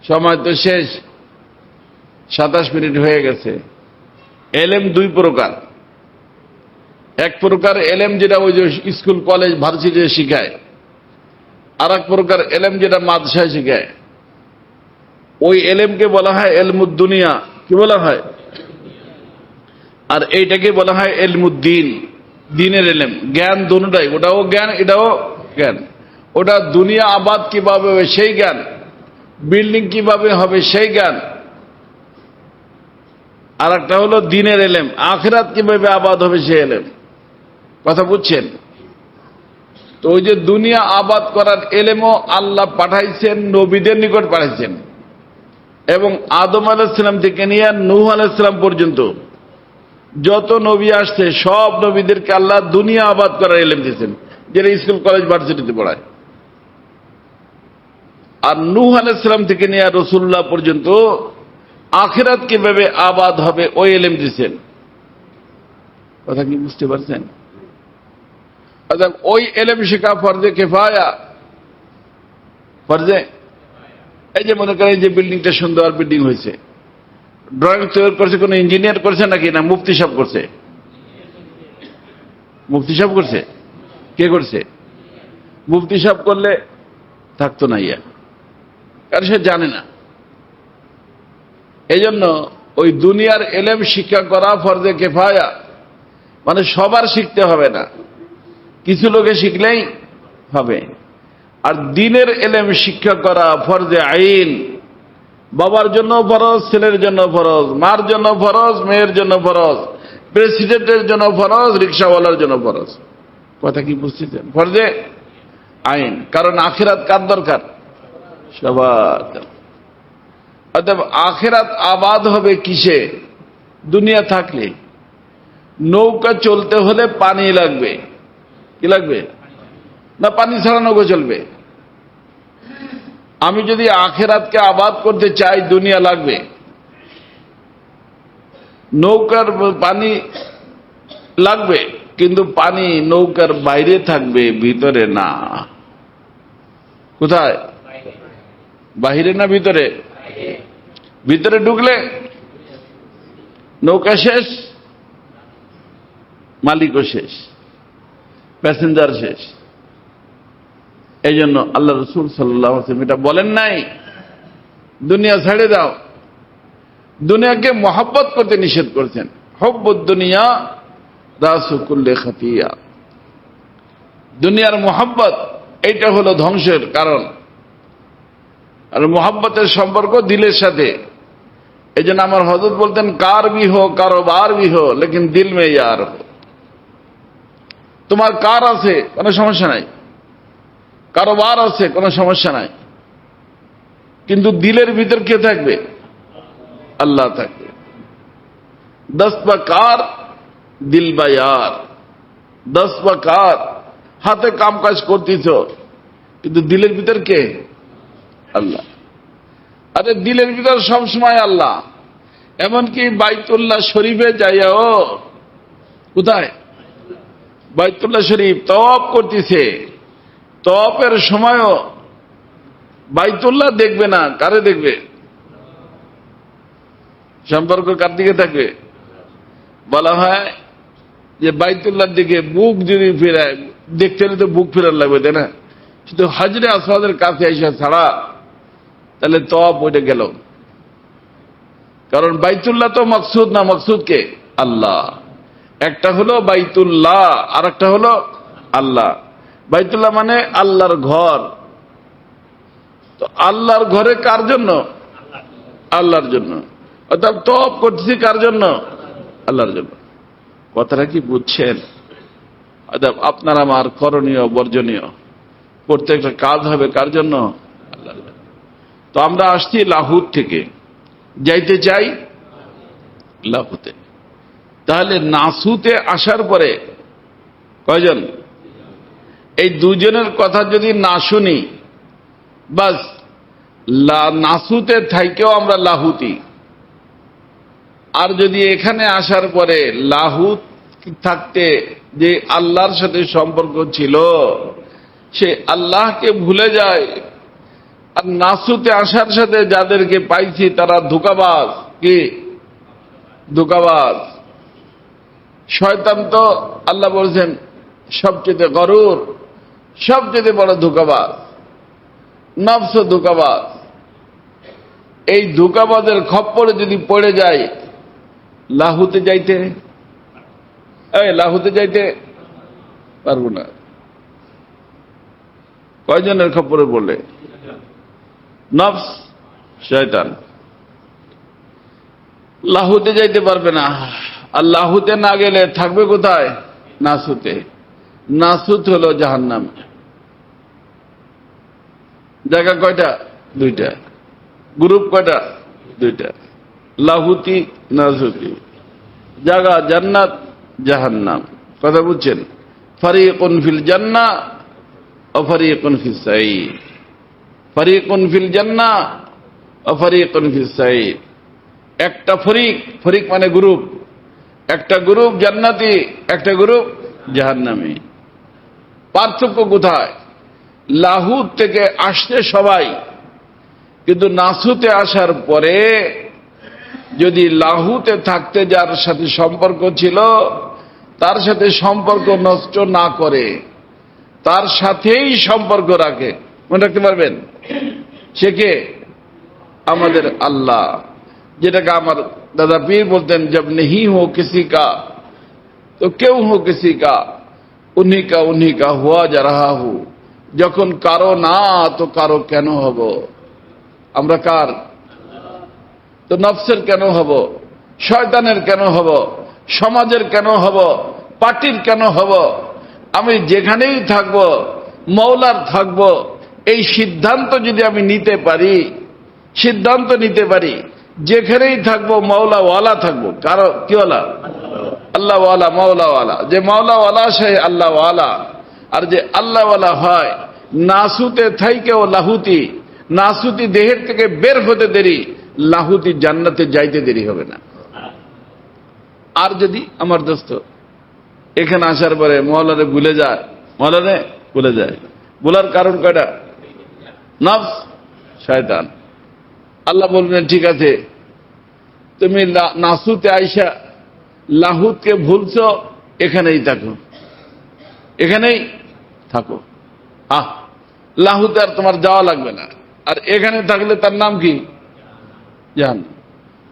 সময় তো শেষ, 27 মিনিট হয়ে গেছে। এলেম দুই প্রকার, এক প্রকার এলেম যেটা ওই যে স্কুল কলেজ ভার্সিটিতে শিখায়, আর এক প্রকার এলেম যেটা মাদ্রাসায় শিখায়। ওই এলেমকে বলা হয় এলমুদ দুনিয়া, কি বলা হয়, আর এইটাকে বলা হয় এলমুদ্দিন, দিনের এলেম, জ্ঞান দুটোটাই, ওটাও জ্ঞান এটাও জ্ঞান। ওটা দুনিয়া আবাদ কিভাবে হবে সেই জ্ঞান, বিল্ডিং কিভাবে হবে সেই জ্ঞান। আর একটা হলো দিনের এলেম, আখিরাত কিভাবে আবাদ হবে সেই এলেম। কথা বুঝছেন? তো ওই যে দুনিয়া আবাদ করার এলেমও আল্লাহ পাঠাইছেন, নবীদের নিকট পাঠাইছেন, এবং আদম আলাইহিস সালাম থেকে নিয়ে নূহ আলাইহিস সালাম পর্যন্ত যত নবী আসছে সব নবীদেরকে আল্লাহ দুনিয়া আবাদ করার এলেম দিয়েছেন, যেটা স্কুল কলেজ ভার্সিটিতে পড়ায়। আর নূহ আলাইহিস সালাম থেকে নিয়ে রাসূলুল্লাহ পর্যন্ত আখিরাত কিভাবে আবাদ হবে ওই এলেম দিয়েছেন। কথা কি বুঝতে পারছেন? অর্থাৎ ওই এলেম শেখা ফরজে কিফায়া, ফরজে। এই যে মনে করেন যে বিল্ডিংটা সুন্দর বিল্ডিং হয়েছে, ড্রয়িং তৈরি করছে কোন ইঞ্জিনিয়ার করছে নাকি, না মুফতি সাহেব করছে? মুফতি সাহেব করছে। কে করছে? মুফতি সাহেব করলে থাকতো না ইয়া, কারণ সে জানে না। এই জন্য ওই দুনিয়ার এলেম শিক্ষা করা ফরজে কিফায়া, মানে সবার শিখতে হবে না, কিছু লোকে শিখলেই হবে। আর দিনের এলেম শিক্ষা করা ফরজে আইন, বাবার জন্য ফরজ, ছেলের জন্য ফরজ, মার জন্য ফরজ, মেয়ের জন্য ফরজ, প্রেসিডেন্টের জন্য ফরজ, রিক্সাওয়ালার জন্য ফরজ। কথা কি বুঝতেছেন? ফরজে আইন। কারণ আখিরাত কার দরকার? সবার জন্য। অতএব আখিরাত আবাদ হবে কিসে? দুনিয়া থাকলে। নৌকা চলতে হলে পানি লাগবে। কি লাগবে? না পানি ছাড়া নৌকা চলবে? আমি যদি আখিরাতকে আবাদ করতে চাই, দুনিয়া লাগবে। নৌকার পানি লাগবে, কিন্তু পানি নৌকার বাইরে থাকবে, ভিতরে না। কোথায়? বাইরে না ভিতরে? ভিতরে ঢুকলে নৌকা শেষ, মালিকও শেষ, প্যাসেঞ্জার শেষ। এই জন্য আল্লাহ রাসূল সাল্লাল্লাহু আলাইহি ওয়াসাল্লাম এটা বলেন নাই দুনিয়া ছেড়ে দাও। দুনিয়াকে মহব্বত করতে নিষেধ করেছেন। হুব্বুদ দুনিয়া রাসু কুল্লি খাতিয়া। দুনিয়ার মহব্বত এটা হলো ধ্বংসের কারণ। আর মহব্বতের সম্পর্ক দিলের সাথে। এই জন্য আমার হযরত বলতেন, কার ভি হো কারোবার ভি হো লেকিন দিল মে ইয়ার হো। তোমার কার আছে কোনো সমস্যা নাই, কারোবার আছে কোনো সমস্যা নাই, কিন্তু দিলের ভিতর কে থাকবে? আল্লাহ থাকবে। দস্ত বা কার, দিল বা ইয়ার। দস্ত বা কার, হাতে কাম কাজ করতেছ, কিন্তু দিলের ভিতর কে? আল্লাহ। আরে দিলের ভিতর সবসময় আল্লাহ। এমনকি বাইতুল্লাহ শরীফে যাইয়াও, কোথায়? বাইতুল্লাহ শরীফ তওয়াফ করতেছে, তওয়াফের সময়ও বাইতুল্লাহ দেখবে না, কারে দেখবে? সম্পর্ক কার দিকে থাকবে? বলা হয় যে বাইতুল্লাহর দিকে বুক যদি ফেরায়, দেখতে হলে তো বুক ফেরার লাগবে, তাই না? শুধু হাজরে আসওয়াদের কাছে এসে ছাড়া তাহলে তওয়াফ ওইটা গেল। কারণ বাইতুল্লাহ তো মকসুদ না, মকসুদ কে? আল্লাহ। একটা হলো বাইতুল্লাহ, আর একটা হলো আল্লাহ। বাইতুল্লাহ মানে আল্লাহর ঘর। তো আল্লাহর ঘরে কার জন্য? আল্লাহর জন্য। অর্থাৎ তওয়াফ করতেছি কার জন্য? আল্লাহর জন্য। কথাটা কি বুঝছেন? অর্থাৎ আপনার আমার করণীয় বর্জনীয় প্রত্যেকটা কাজ হবে কার জন্য? আল্লাহর জন্য। তো আমরা আসছি লাহুত থেকে, যাইতে চাই লাহুতে। তাহলে নাসুতে আসার পরে কয়জন? এই দুজনের কথা যদি না শুনি, বাস নাসুতে থাইকেও আমরা লাহুতি। আর যদি এখানে আসার পরে লাহুত থাকতে যে আল্লাহর সাথে সম্পর্ক ছিল, সে আল্লাহকে ভুলে যায়। আর নাসুতে আসার সাথে যাদেরকে পাইছি তারা ধোঁকাবাজ। কি ধোঁকাবাজ? শয়তান তো আল্লাহ বলছেন সবচেয়ে গরুর, সবচেয়ে বড় ধোঁকাবাজ। নফস ধোঁকাবাজ। এই ধোঁকাবাজের খপ্পরে যদি পড়ে যায়, লাহুতে যাইতে লাহুতে যাইতে পারবো না। কয়জনের খপ্পরে পড়লে? নফস, শয়তান। লাহুতে যাইতে পারবে না। আর লাহুতে না গেলে থাকবে কোথায়? নাসুতে। নাসুত হলো জাহান্নাম। জায়গা কয়টা? দুইটা। গ্রুপ কয়টা? দুইটা। লাহুতি, নাসুতি। জায়গা জান্নাত, জাহান্নাম। কথা বুঝছেন? ফারিকুন ফিল জান্নাহ ওয়া ফারিকুন ফিস সাঈর। ফারিকুন ফিল জান্নাহ ওয়া ফারিকুন ফিস সাঈর। একটা ফরিক, ফরিক মানে গ্রুপ, একটা গ্রুপ জান্নাতি, একটা গ্রুপ জাহান্নামী। পার্থক্য কোথায়? লাহুত থেকে আসছে সবাই, কিন্তু নাসুতে আসার পরে যদি লাহুতে থাকতে যার সাথে সম্পর্ক ছিল তার সাথে সম্পর্ক নষ্ট না করে, তার সাথেই সম্পর্ক রাখে, মনে রাখতে পারবেন? সে কে? আমাদের আল্লাহ। যেটাকে আমার দাদা পীর বলতেন, জব নেহি হো কিসি কা তো কেউ হো কিসি কা, উন্হি কা হুয়া যা রাহা হু। যখন কারো না তো কারো কেন হব? আমরা কার? তো নফসের কেন হব? শয়তানের কেন হব? সমাজের কেন হব? পার্টির কেন হব? আমি যেখানেই থাকব মওলার থাকব, এই সিদ্ধান্ত যদি আমি নিতে পারি, সিদ্ধান্ত নিতে পারি যেখানেই থাকবো মাওলাওয়ালা থাকবো। কারো কি ওয়ালা? আল্লাহওয়ালা, মাওলাওয়ালা। যে মাওলাওয়ালা সে আল্লাহওয়ালা। আর যে আল্লাহওয়ালা হয় নাসুতে থাইকেও লাহুতি, নাসুতি দেহের থেকে বের হতে দেরি, লাহুতি জান্নাতে যাইতে দেরি হবে না। আর যদি আমার দোস্ত এখানে আসার পরে মওলারে ভুলে যায়, মওলারে ভুলে যায়, বলার কারণ কয়টা? নফস, শয়তান। আল্লাহ বলবেন ঠিক আছে, তুমি নাসুতে আইসা লাহুতকে ভুলছো, এখানেই থাকো, এখানেই থাকো। লাহুতে আর তোমার যাওয়া লাগবে না। আর এখানে থাকলে তার নাম কি? জাহান্নাম।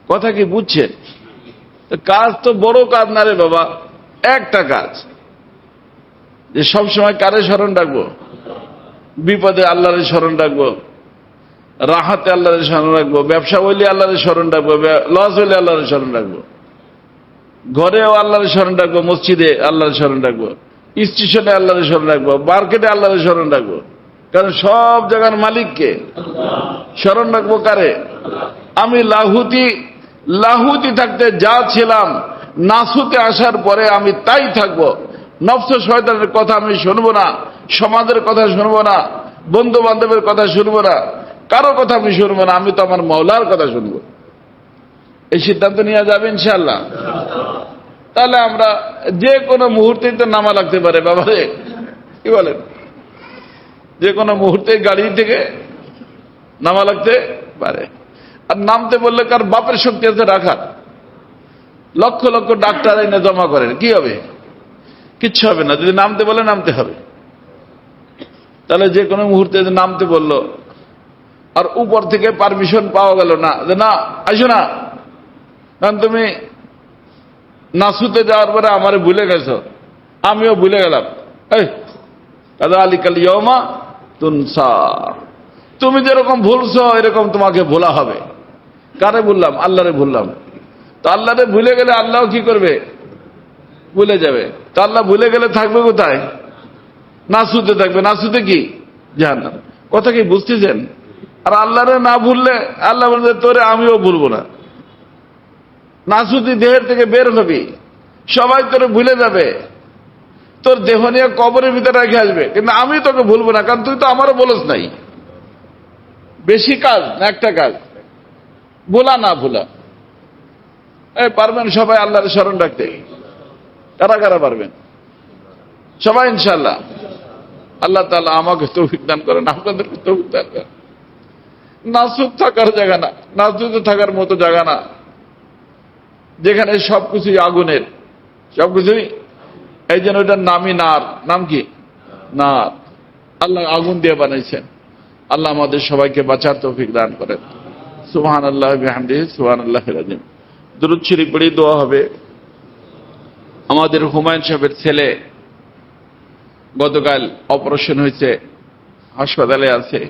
কথা কি বুঝছেন? কাজ তো বড় কাজ না রে বাবা, একটা কাজ যে সবসময় কারে স্মরণ রাখবো? বিপদে আল্লাহরে স্মরণ রাখবো, রাহাতে আল্লাহরে স্মরণ রাখবো, ব্যবসা হইলে আল্লাহরে স্মরণ রাখবো, লস হইলে আল্লাহরে স্মরণ রাখবো, ঘরেও আল্লাহরে স্মরণ রাখবো, মসজিদে আল্লাহরে স্মরণ রাখবো, স্টেশনে আল্লাহরে স্মরণ রাখবো, মার্কেটে আল্লাহরে স্মরণ রাখবো। কারণ সব জায়গার মালিককে স্মরণ রাখবো কারে? আমি লাহুতি থাকতে যা ছিলাম, নাসুতে আসার পরে আমি তাই থাকবো। নফস শয়তানের কথা আমি শুনবো না, সমাজের কথা শুনবো না, বন্ধু বান্ধবের কথা শুনবো না, কারো কথা আমি শুনবো না, আমি তো আমার মাওলার কথা শুনবো। এই সিদ্ধান্ত নেওয়া যাবে ইনশাআল্লাহ। তাহলে আমরা যে কোনো মুহূর্তেই তো নামা লাগতে পারে বাবারে, কি বলেন? যে কোনো মুহূর্তে গাড়ি থেকে নামা লাগতে পারে। আর নামতে বললে কার বাপের শক্তি আছে রাখার? লক্ষ লক্ষ ডাক্তার এনে জমা করেন, কি হবে? কিচ্ছু হবে না। যদি নামতে বলে নামতে হবে। তাহলে যে কোনো মুহূর্তে নামতে বললো, আর উপর থেকে পারমিশন পাওয়া গেল না যে না আসো না, কারণ তুমি নাসুতে যাওয়ার পরে আমারে ভুলে গেছো, আমিও ভুলে গেলাম। এই কাদা আলিকাল ইয়মা তুনসা, তুমি যেরকম ভুলছো এরকম তোমাকে ভোলা হবে। কারে ভুললাম? আল্লাহরে ভুললাম। তো আল্লাহরে ভুলে গেলে আল্লাহ কি করবে? ভুলে যাবে। তো আল্লাহ ভুলে গেলে থাকবে কোথায়? নাসুতে থাকবে। নাসুতে কি? জাহান্নাম। কথা কি বুঝতেছেন? আর আল্লাহরে না ভুললে আল্লাহ বলবে তোরে আমিও ভুলবো না। নাসুতি দেহের থেকে বের হবি, সবাই তোরে ভুলে যাবে, তোর দেহ নিয়ে কবরের ভিতরে রেখে আসবে, কিন্তু আমি তোকে ভুলবো না, কারণ তুই তো আমারও বলস নাই। বেশি কাজ না একটা কাজ, ভোলা না ভোলা। পারবেন সবাই আল্লাহর স্মরণ রাখতে? কারা কারা পারবেন? সবাই ইনশাআল্লাহ। আল্লাহ তাআলা আমাকে তৌফিক দান করেন, আপনাদেরকে তৌফিক দান করেন। নাসুদ থাকার জায়গা না, নাসুদে থাকার মতো জায়গা না, যেখানে সবকিছুই আগুনের, সবকিছুই। এই জন্য ওইটার নামই নার। নাম কি? নার। আল্লাহ আগুন দিয়ে বানাইছেন। আল্লাহ আমাদের সবাইকে বাঁচার তৌফিক দান করেন। সুবহানাল্লাহ বিহামদিহি সুবহানাল্লাহিল আযীম। দুরূদ শরীফ পড়ে দোয়া হবে। আমাদের হুমায়ুন সাহেবের ছেলে গতকাল অপারেশন হয়েছে, হাসপাতালে আছে।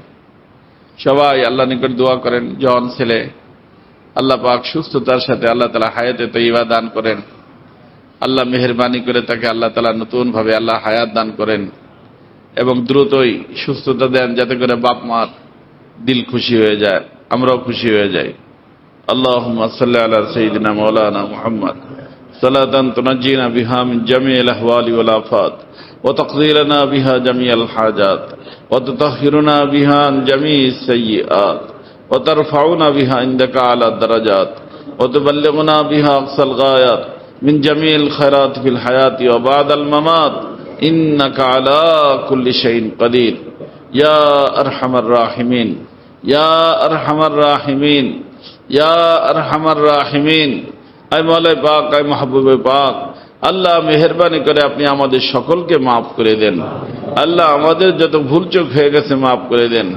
সবাই আল্লাহ নিকট দোয়া করেন। জন ছেলে, আল্লাহ পাক সুস্থতার সাথে আল্লাহ তাআলা হায়াতে তয়্যিবা দান করেন। আল্লাহ মেহেরবানি করে তাকে আল্লাহ তাআলা নতুন ভাবে আল্লাহ হায়াত দান করেন এবং দ্রুতই সুস্থতা দেন, যাতে করে বাপ মার দিল খুশি হয়ে যায়, আমরাও খুশি হয়ে যাই। আল্লাহুম্মা সাল্লি আলা সাইয়্যিদিনা মাওলানা মুহাম্মদ সালাতান তুনাজ্জিনা বিহা মিন জামিইল আহওয়ালি ওয়াল আফাত ওয়া তাকদি লানা বিহা জামিআল হাজাত ওয়া তুতাহহিরুনা বিহা আন জামিইস সাইয়্যাত ওয়া তারফাউনা বিহা ইনদাকা আলা দারাজাত ওয়া তুবাল্লিগুনা বিহা আকসাল গায়াত মিন জামিইল খায়রাত ফিল হায়াতি ওয়া বা'দাল মামাত ইন্নাকা আলা কুল্লি শাইইন কাদির ইয়া আরহামার রাহিমিন, ইয়া আরহামার রাহিমিন, ইয়া আরহামার রাহিমিন। আয় মওলাই পাক, আয় মাহবুবে পাক, আল্লাহ মেহেরবানি করে আপনি আমাদের সকলকে মাফ করে দেন। আল্লাহ আমাদের যত ভুলচুক হয়ে গেছে মাফ করে দেন।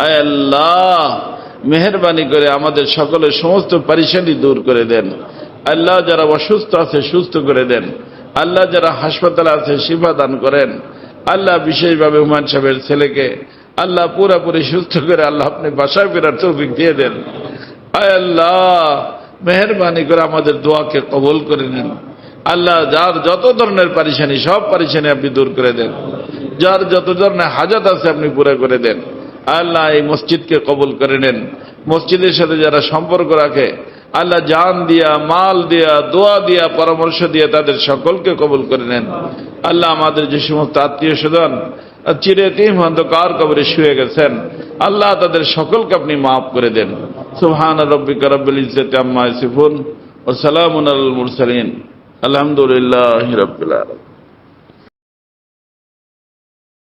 আয় আল্লাহ মেহেরবানি করে আমাদের সকলের সমস্ত পরেশানি দূর করে দেন। আল্লাহ যারা অসুস্থ আছে সুস্থ করে দেন। আল্লাহ যারা হাসপাতালে আছে শিফা দান করেন। আল্লাহ বিশেষভাবে হুমায়ুন সাহেবের ছেলেকে আল্লাহ পুরোপুরি সুস্থ করে আল্লাহ আপনি বাসায় ফেরার তৌফিক দিয়ে দেন। আয় আল্লাহ মেহেরবানি করে আমাদের দোয়াকে কবুল করে নেন। আল্লাহ যার যত ধরনের পরেশানি, সব পরেশানি আপনি দূর করে দেন। যার যত ধরনের হাজাত আছে আপনি পুরো করে দেন। আল্লাহ এই মসজিদকে কবুল করে নেন। মসজিদের সাথে যারা সম্পর্ক রাখে আল্লাহ জান দিয়া, মাল দিয়া, দোয়া দিয়া, পরামর্শ দিয়া তাদের সকলকে কবুল করে নেন। আল্লাহ আমাদের যে সমস্ত আত্মীয় স্বজন চিরদিন অন্ধকার কবরে শুয়ে গেছেন, আল্লাহ তাদের সকলকে আপনি মাফ করে দেন। সুবহান রাব্বিকা রাব্বিল ইজ্জাতি আম্মা ইয়াসিফুন ওয়া সালামুন আলাল মুরসালিন আলহামদুলিল্লাহি রাব্বিল আলামিন।